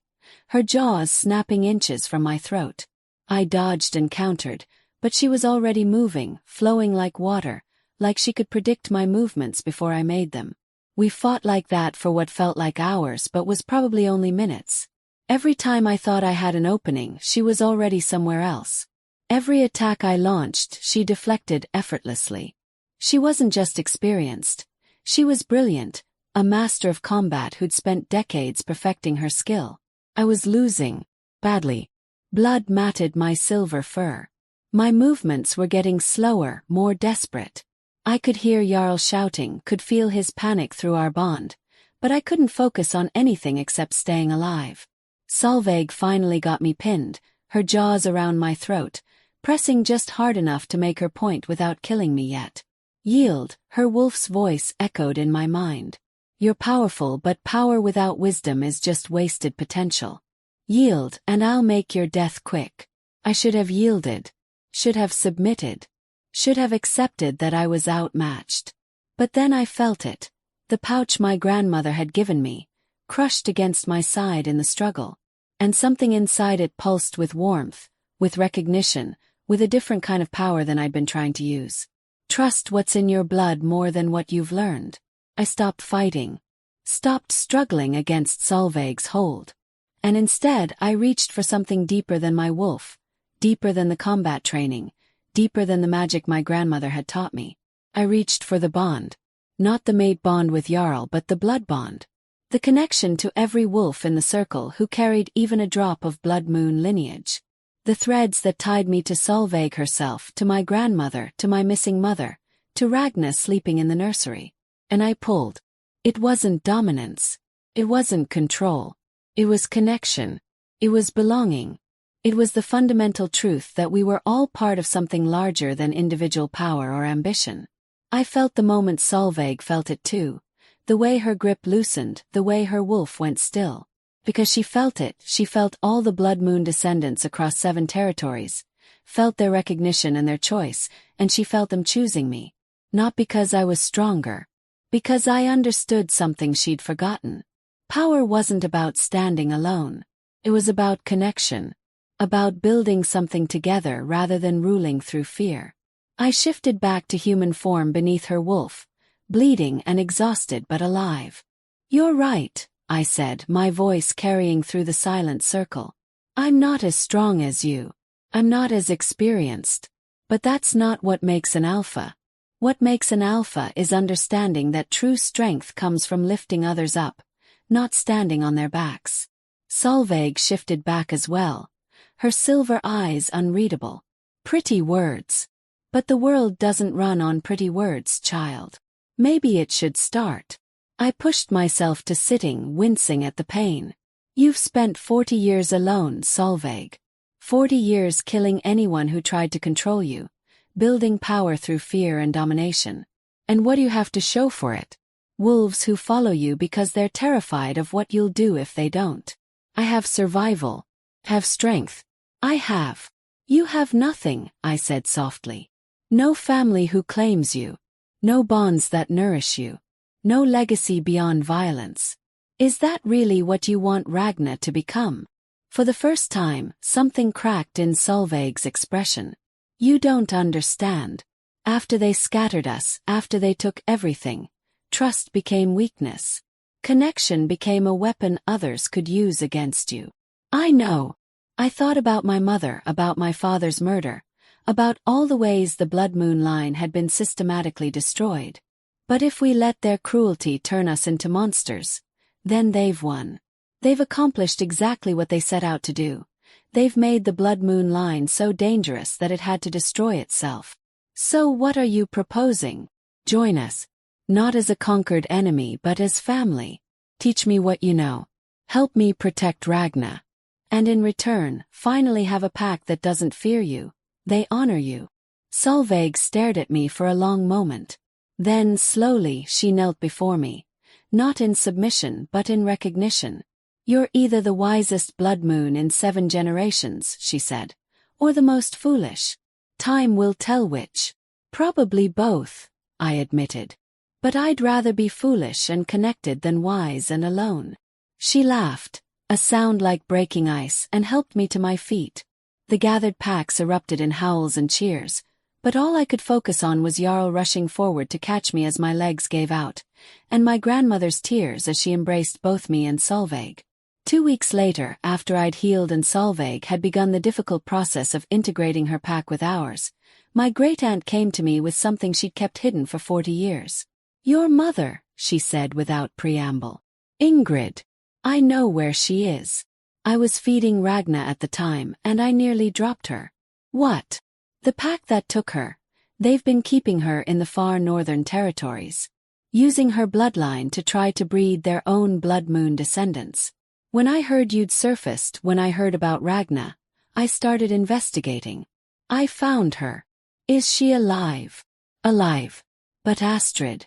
A: her jaws snapping inches from my throat. I dodged and countered, but she was already moving, flowing like water, like she could predict my movements before I made them. We fought like that for what felt like hours but was probably only minutes. Every time I thought I had an opening, she was already somewhere else. Every attack I launched, she deflected effortlessly. She wasn't just experienced. She was brilliant, a master of combat who'd spent decades perfecting her skill. I was losing, badly. Blood matted my silver fur. My movements were getting slower, more desperate. I could hear Jarl shouting, could feel his panic through our bond, but I couldn't focus on anything except staying alive. Solveig finally got me pinned, her jaws around my throat, pressing just hard enough to make her point without killing me yet. Yield, her wolf's voice echoed in my mind. You're powerful, but power without wisdom is just wasted potential. Yield, and I'll make your death quick. I should have yielded. Should have submitted. Should have accepted that I was outmatched. But then I felt it. The pouch my grandmother had given me, crushed against my side in the struggle. And something inside it pulsed with warmth, with recognition, with a different kind of power than I'd been trying to use. Trust what's in your blood more than what you've learned. I stopped fighting. Stopped struggling against Solveig's hold. And instead I reached for something deeper than my wolf, deeper than the combat training, deeper than the magic my grandmother had taught me. I reached for the bond. Not the mate bond with Jarl, but the blood bond. The connection to every wolf in the circle who carried even a drop of blood moon lineage. The threads that tied me to Solveig herself, to my grandmother, to my missing mother, to Ragna sleeping in the nursery. And I pulled. It wasn't dominance. It wasn't control. It was connection. It was belonging. It was the fundamental truth that we were all part of something larger than individual power or ambition. I felt the moment Solveig felt it too. The way her grip loosened, the way her wolf went still. Because she felt it, she felt all the Blood Moon descendants across 7 territories, felt their recognition and their choice, and she felt them choosing me. Not because I was stronger. Because I understood something she'd forgotten. Power wasn't about standing alone. It was about connection. About building something together rather than ruling through fear. I shifted back to human form beneath her wolf, bleeding and exhausted but alive. You're right, I said, my voice carrying through the silent circle. I'm not as strong as you. I'm not as experienced. But that's not what makes an alpha. What makes an alpha is understanding that true strength comes from lifting others up, not standing on their backs. Solveig shifted back as well, her silver eyes unreadable. Pretty words. But the world doesn't run on pretty words, child. Maybe it should start. I pushed myself to sitting, wincing at the pain. You've spent 40 years alone, Solveig. 40 years killing anyone who tried to control you, building power through fear and domination. And what do you have to show for it? Wolves who follow you because they're terrified of what you'll do if they don't. I have survival. Have strength. I have. You have nothing, I said softly. No family who claims you. No bonds that nourish you. No legacy beyond violence. Is that really what you want Ragna to become? For the first time, something cracked in Solveig's expression. You don't understand. After they scattered us, after they took everything, trust became weakness. Connection became a weapon others could use against you. I know. I thought about my mother, about my father's murder, about all the ways the blood moon line had been systematically destroyed. But if we let their cruelty turn us into monsters, then they've won. They've accomplished exactly what they set out to do. They've made the blood moon line so dangerous that it had to destroy itself. So what are you proposing? Join us. Not as a conquered enemy but as family. Teach me what you know. Help me protect Ragna. And in return, finally have a pack that doesn't fear you. They honor you. Solveig stared at me for a long moment. Then, slowly, she knelt before me. Not in submission but in recognition. You're either the wisest blood moon in 7 generations, she said, or the most foolish. Time will tell which. Probably both, I admitted. But I'd rather be foolish and connected than wise and alone. She laughed, a sound like breaking ice, and helped me to my feet. The gathered packs erupted in howls and cheers, but all I could focus on was Jarl rushing forward to catch me as my legs gave out, and my grandmother's tears as she embraced both me and Solveig. 2 weeks later, after I'd healed and Solveig had begun the difficult process of integrating her pack with ours, my great-aunt came to me with something she'd kept hidden for 40 years. Your mother, she said without preamble. Ingrid. I know where she is. I was feeding Ragna at the time and I nearly dropped her. What? The pack that took her. They've been keeping her in the far northern territories. Using her bloodline to try to breed their own blood moon descendants. When I heard you'd surfaced, when I heard about Ragna, I started investigating. I found her. Is she alive? Alive. But Astrid.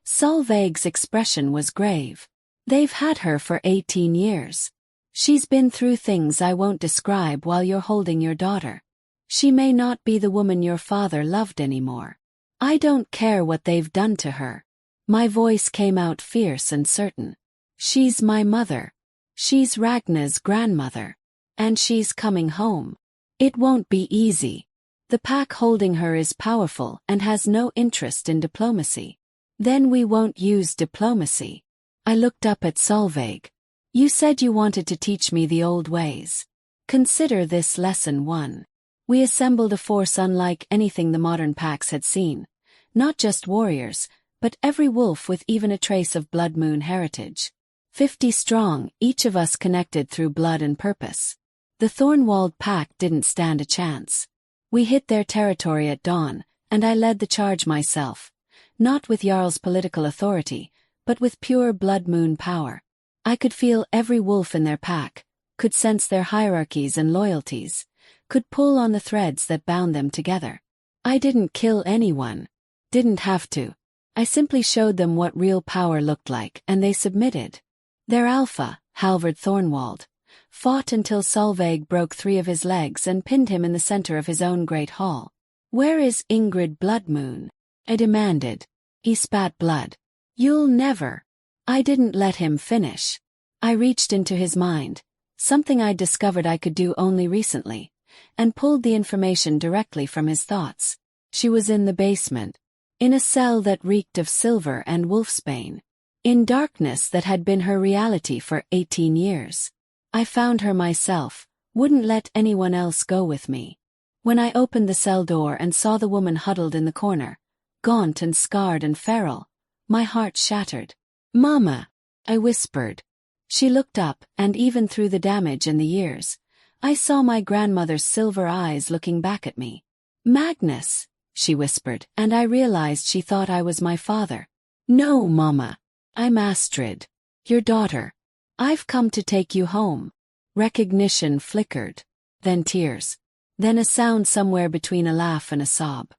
A: Solveig's expression was grave. They've had her for 18 years. She's been through things I won't describe while you're holding your daughter. She may not be the woman your father loved anymore. I don't care what they've done to her. My voice came out fierce and certain. She's my mother. She's Ragna's grandmother. And she's coming home. It won't be easy. The pack holding her is powerful and has no interest in diplomacy. Then we won't use diplomacy. I looked up at Solveig. You said you wanted to teach me the old ways. Consider this lesson 1. We assembled a force unlike anything the modern packs had seen. Not just warriors, but every wolf with even a trace of blood moon heritage. 50 strong, each of us connected through blood and purpose. The Thornwald pack didn't stand a chance. We hit their territory at dawn, and I led the charge myself. Not with Jarl's political authority, but with pure blood moon power. I could feel every wolf in their pack, could sense their hierarchies and loyalties, could pull on the threads that bound them together. I didn't kill anyone. Didn't have to. I simply showed them what real power looked like, and they submitted. Their alpha, Halvard Thornwald, fought until Solveig broke 3 of his legs and pinned him in the center of his own great hall. Where is Ingrid Bloodmoon? I demanded. He spat blood. You'll never. I didn't let him finish. I reached into his mind, something I'd discovered I could do only recently, and pulled the information directly from his thoughts. She was in the basement, in a cell that reeked of silver and wolfsbane, in darkness that had been her reality for 18 years. I found her myself, wouldn't let anyone else go with me. When I opened the cell door and saw the woman huddled in the corner, gaunt and scarred and feral, my heart shattered. Mama, I whispered. She looked up, and even through the damage and the years, I saw my grandmother's silver eyes looking back at me. Magnus, she whispered, and I realized she thought I was my father. No, Mama. I'm Astrid, your daughter. I've come to take you home. Recognition flickered. Then tears. Then a sound somewhere between a laugh and a sob.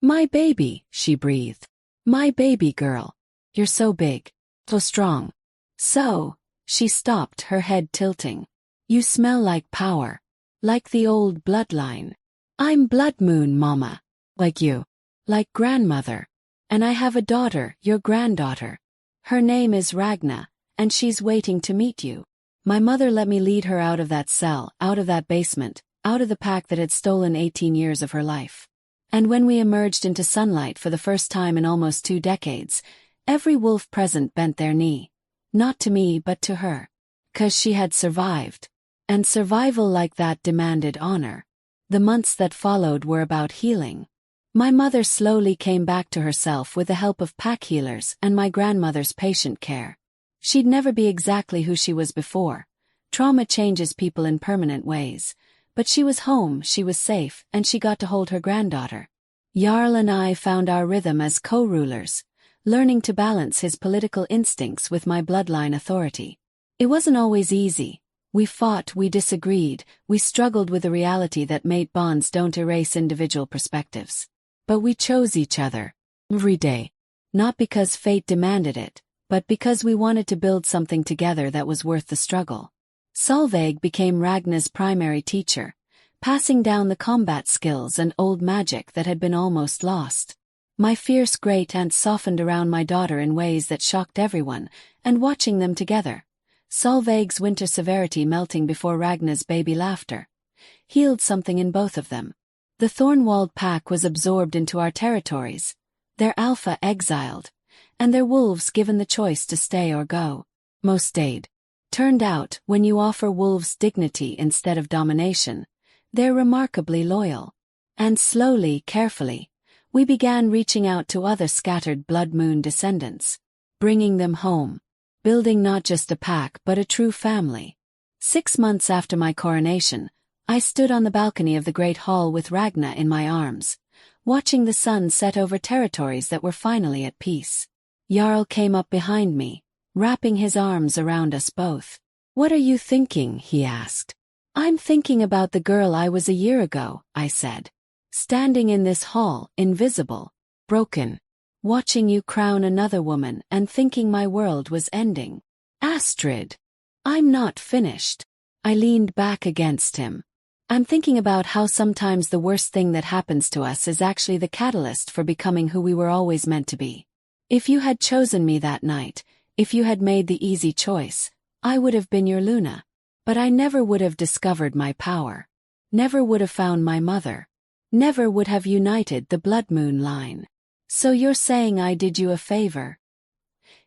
A: My baby, she breathed. My baby girl. You're so big. So strong. So, she stopped, her head tilting. You smell like power. Like the old bloodline. I'm blood moon, mama. Like you. Like grandmother. And I have a daughter, your granddaughter. Her name is Ragna, and she's waiting to meet you. My mother let me lead her out of that cell, out of that basement, out of the pack that had stolen 18 years of her life. And when we emerged into sunlight for the first time in almost 2 decades, every wolf present bent their knee. Not to me but to her. 'Cause she had survived. And survival like that demanded honor. The months that followed were about healing. My mother slowly came back to herself with the help of pack healers and my grandmother's patient care. She'd never be exactly who she was before. Trauma changes people in permanent ways. But she was home, she was safe, and she got to hold her granddaughter. Jarl and I found our rhythm as co-rulers, learning to balance his political instincts with my bloodline authority. It wasn't always easy. We fought, we disagreed, we struggled with the reality that mate bonds don't erase individual perspectives. But we chose each other. Every day. Not because fate demanded it, but because we wanted to build something together that was worth the struggle. Solveig became Ragna's primary teacher, passing down the combat skills and old magic that had been almost lost. My fierce great-aunt softened around my daughter in ways that shocked everyone, and watching them together, Solveig's winter severity melting before Ragna's baby laughter, healed something in both of them. The Thornwald pack was absorbed into our territories, their alpha exiled, and their wolves given the choice to stay or go. Most stayed. Turned out, when you offer wolves dignity instead of domination, they're remarkably loyal. And slowly, carefully, we began reaching out to other scattered blood moon descendants, bringing them home, building not just a pack but a true family. 6 months after my coronation, I stood on the balcony of the Great Hall with Ragna in my arms, watching the sun set over territories that were finally at peace. Jarl came up behind me, wrapping his arms around us both. What are you thinking? He asked. I'm thinking about the girl I was a year ago, I said. Standing in this hall, invisible, broken, watching you crown another woman and thinking my world was ending. Astrid. I'm not finished. I leaned back against him. I'm thinking about how sometimes the worst thing that happens to us is actually the catalyst for becoming who we were always meant to be. If you had chosen me that night, if you had made the easy choice, I would have been your Luna. But I never would have discovered my power. Never would have found my mother. Never would have united the blood moon line. So you're saying I did you a favor?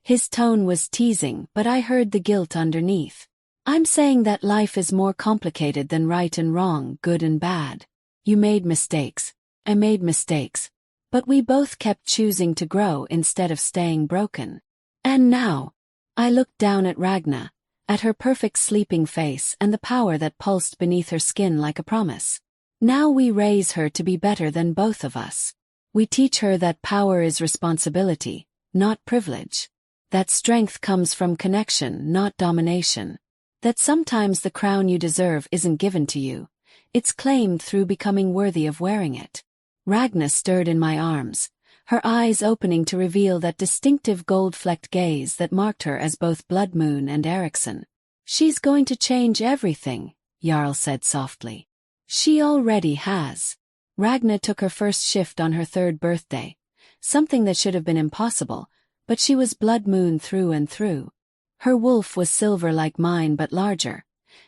A: His tone was teasing, but I heard the guilt underneath. I'm saying that life is more complicated than right and wrong, good and bad. You made mistakes. I made mistakes. But we both kept choosing to grow instead of staying broken. And now, I looked down at Ragna, at her perfect sleeping face and the power that pulsed beneath her skin like a promise. Now we raise her to be better than both of us. We teach her that power is responsibility, not privilege. That strength comes from connection, not domination. That sometimes the crown you deserve isn't given to you. It's claimed through becoming worthy of wearing it. Ragna stirred in my arms, her eyes opening to reveal that distinctive gold-flecked gaze that marked her as both Blood Moon and Eriksson. She's going to change everything, Jarl said softly. She already has. Ragna took her first shift on her 3rd birthday, something that should have been impossible, but she was Blood Moon through and through. Her wolf was silver like mine but larger,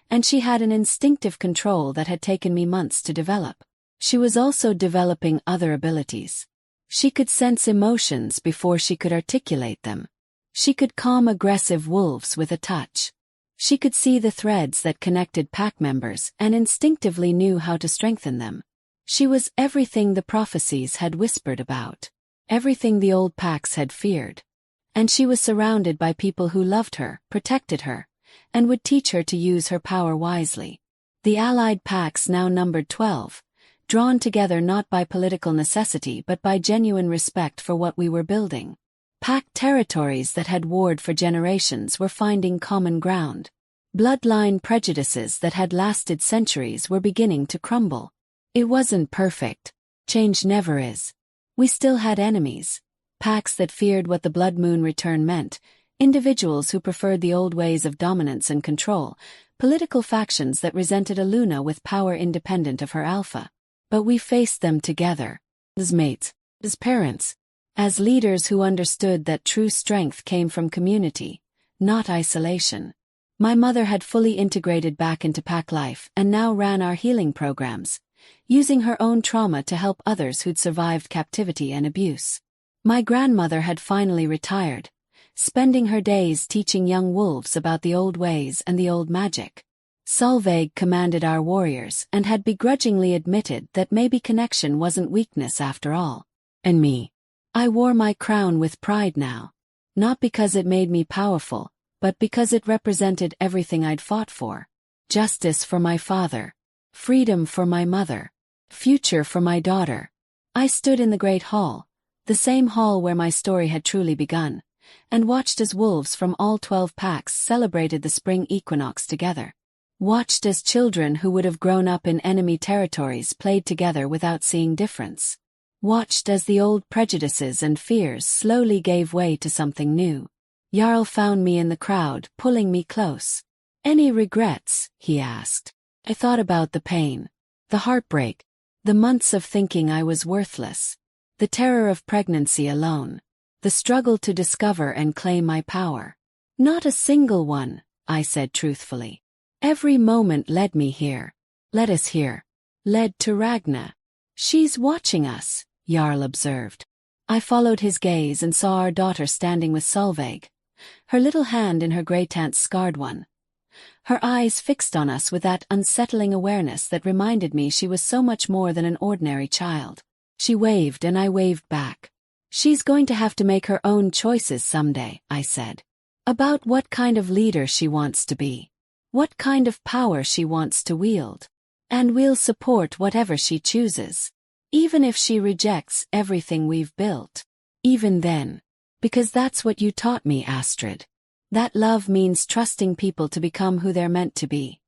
A: and she had an instinctive control that had taken me months to develop. She was also developing other abilities. She could sense emotions before she could articulate them. She could calm aggressive wolves with a touch. She could see the threads that connected pack members and instinctively knew how to strengthen them. She was everything the prophecies had whispered about, everything the old packs had feared. And she was surrounded by people who loved her, protected her, and would teach her to use her power wisely. The allied packs now numbered 12, drawn together not by political necessity but by genuine respect for what we were building. Pack territories that had warred for generations were finding common ground. Bloodline prejudices that had lasted centuries were beginning to crumble. It wasn't perfect. Change never is. We still had enemies. Packs that feared what the blood moon return meant, individuals who preferred the old ways of dominance and control, political factions that resented a Luna with power independent of her alpha. But we faced them together. As mates, as parents, as leaders who understood that true strength came from community, not isolation. My mother had fully integrated back into pack life and now ran our healing programs, using her own trauma to help others who'd survived captivity and abuse. My grandmother had finally retired, spending her days teaching young wolves about the old ways and the old magic. Solveig commanded our warriors and had begrudgingly admitted that maybe connection wasn't weakness after all. And me. I wore my crown with pride now. Not because it made me powerful, but because it represented everything I'd fought for. Justice for my father. Freedom for my mother. Future for my daughter. I stood in the Great Hall, the same hall where my story had truly begun, and watched as wolves from all 12 packs celebrated the spring equinox together. Watched as children who would have grown up in enemy territories played together without seeing difference. Watched as the old prejudices and fears slowly gave way to something new. Jarl found me in the crowd, pulling me close. "Any regrets?" he asked. I thought about the pain, the heartbreak, the months of thinking I was worthless, the terror of pregnancy alone, the struggle to discover and claim my power. "Not a single one," I said truthfully. "Every moment led me here. Led us here. Led to Ragna." "She's watching us," Jarl observed. I followed his gaze and saw our daughter standing with Solveig, her little hand in her grey tant's scarred one. Her eyes fixed on us with that unsettling awareness that reminded me she was so much more than an ordinary child. She waved and I waved back. "She's going to have to make her own choices someday," I said. "About what kind of leader she wants to be. What kind of power she wants to wield. And we'll support whatever she chooses. Even if she rejects everything we've built. Even then. Because that's what you taught me, Astrid. That love means trusting people to become who they're meant to be,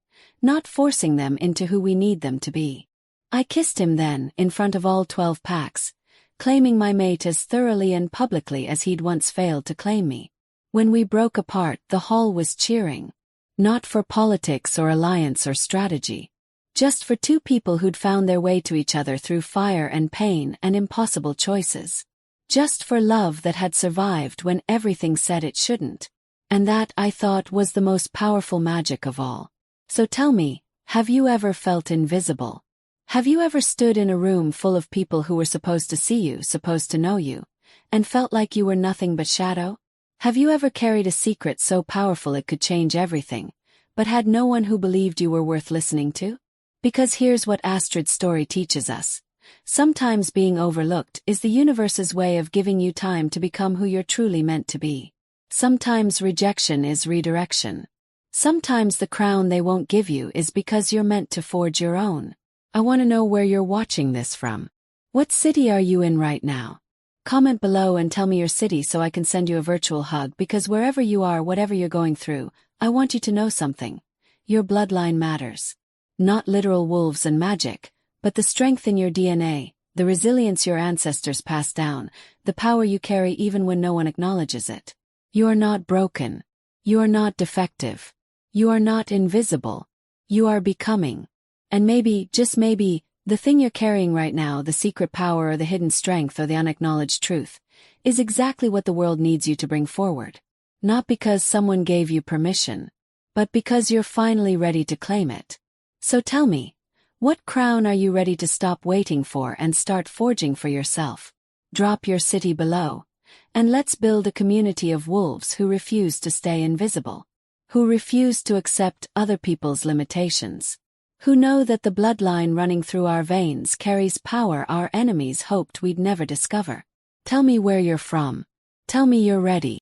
A: not forcing them into who we need them to be." I kissed him then, in front of all 12 packs, claiming my mate as thoroughly and publicly as he'd once failed to claim me. When we broke apart, the hall was cheering. Not for politics or alliance or strategy. Just for two people who'd found their way to each other through fire and pain and impossible choices. Just for love that had survived when everything said it shouldn't. And that, I thought, was the most powerful magic of all. So tell me, have you ever felt invisible? Have you ever stood in a room full of people who were supposed to see you, supposed to know you, and felt like you were nothing but shadow? Have you ever carried a secret so powerful it could change everything, but had no one who believed you were worth listening to? Because here's what Astrid's story teaches us. Sometimes being overlooked is the universe's way of giving you time to become who you're truly meant to be. Sometimes rejection is redirection. Sometimes the crown they won't give you is because you're meant to forge your own. I want to know where you're watching this from. What city are you in right now? Comment below and tell me your city so I can send you a virtual hug, because wherever you are, whatever you're going through, I want you to know something. Your bloodline matters. Not literal wolves and magic, but the strength in your DNA, the resilience your ancestors passed down, the power you carry even when no one acknowledges it. You are not broken. You are not defective. You are not invisible. You are becoming. And maybe, just maybe, the thing you're carrying right now, the secret power or the hidden strength or the unacknowledged truth, is exactly what the world needs you to bring forward. Not because someone gave you permission, but because you're finally ready to claim it. So tell me, what crown are you ready to stop waiting for and start forging for yourself? Drop your city below. And let's build a community of wolves who refuse to stay invisible. Who refuse to accept other people's limitations. Who know that the bloodline running through our veins carries power our enemies hoped we'd never discover. Tell me where you're from. Tell me you're ready.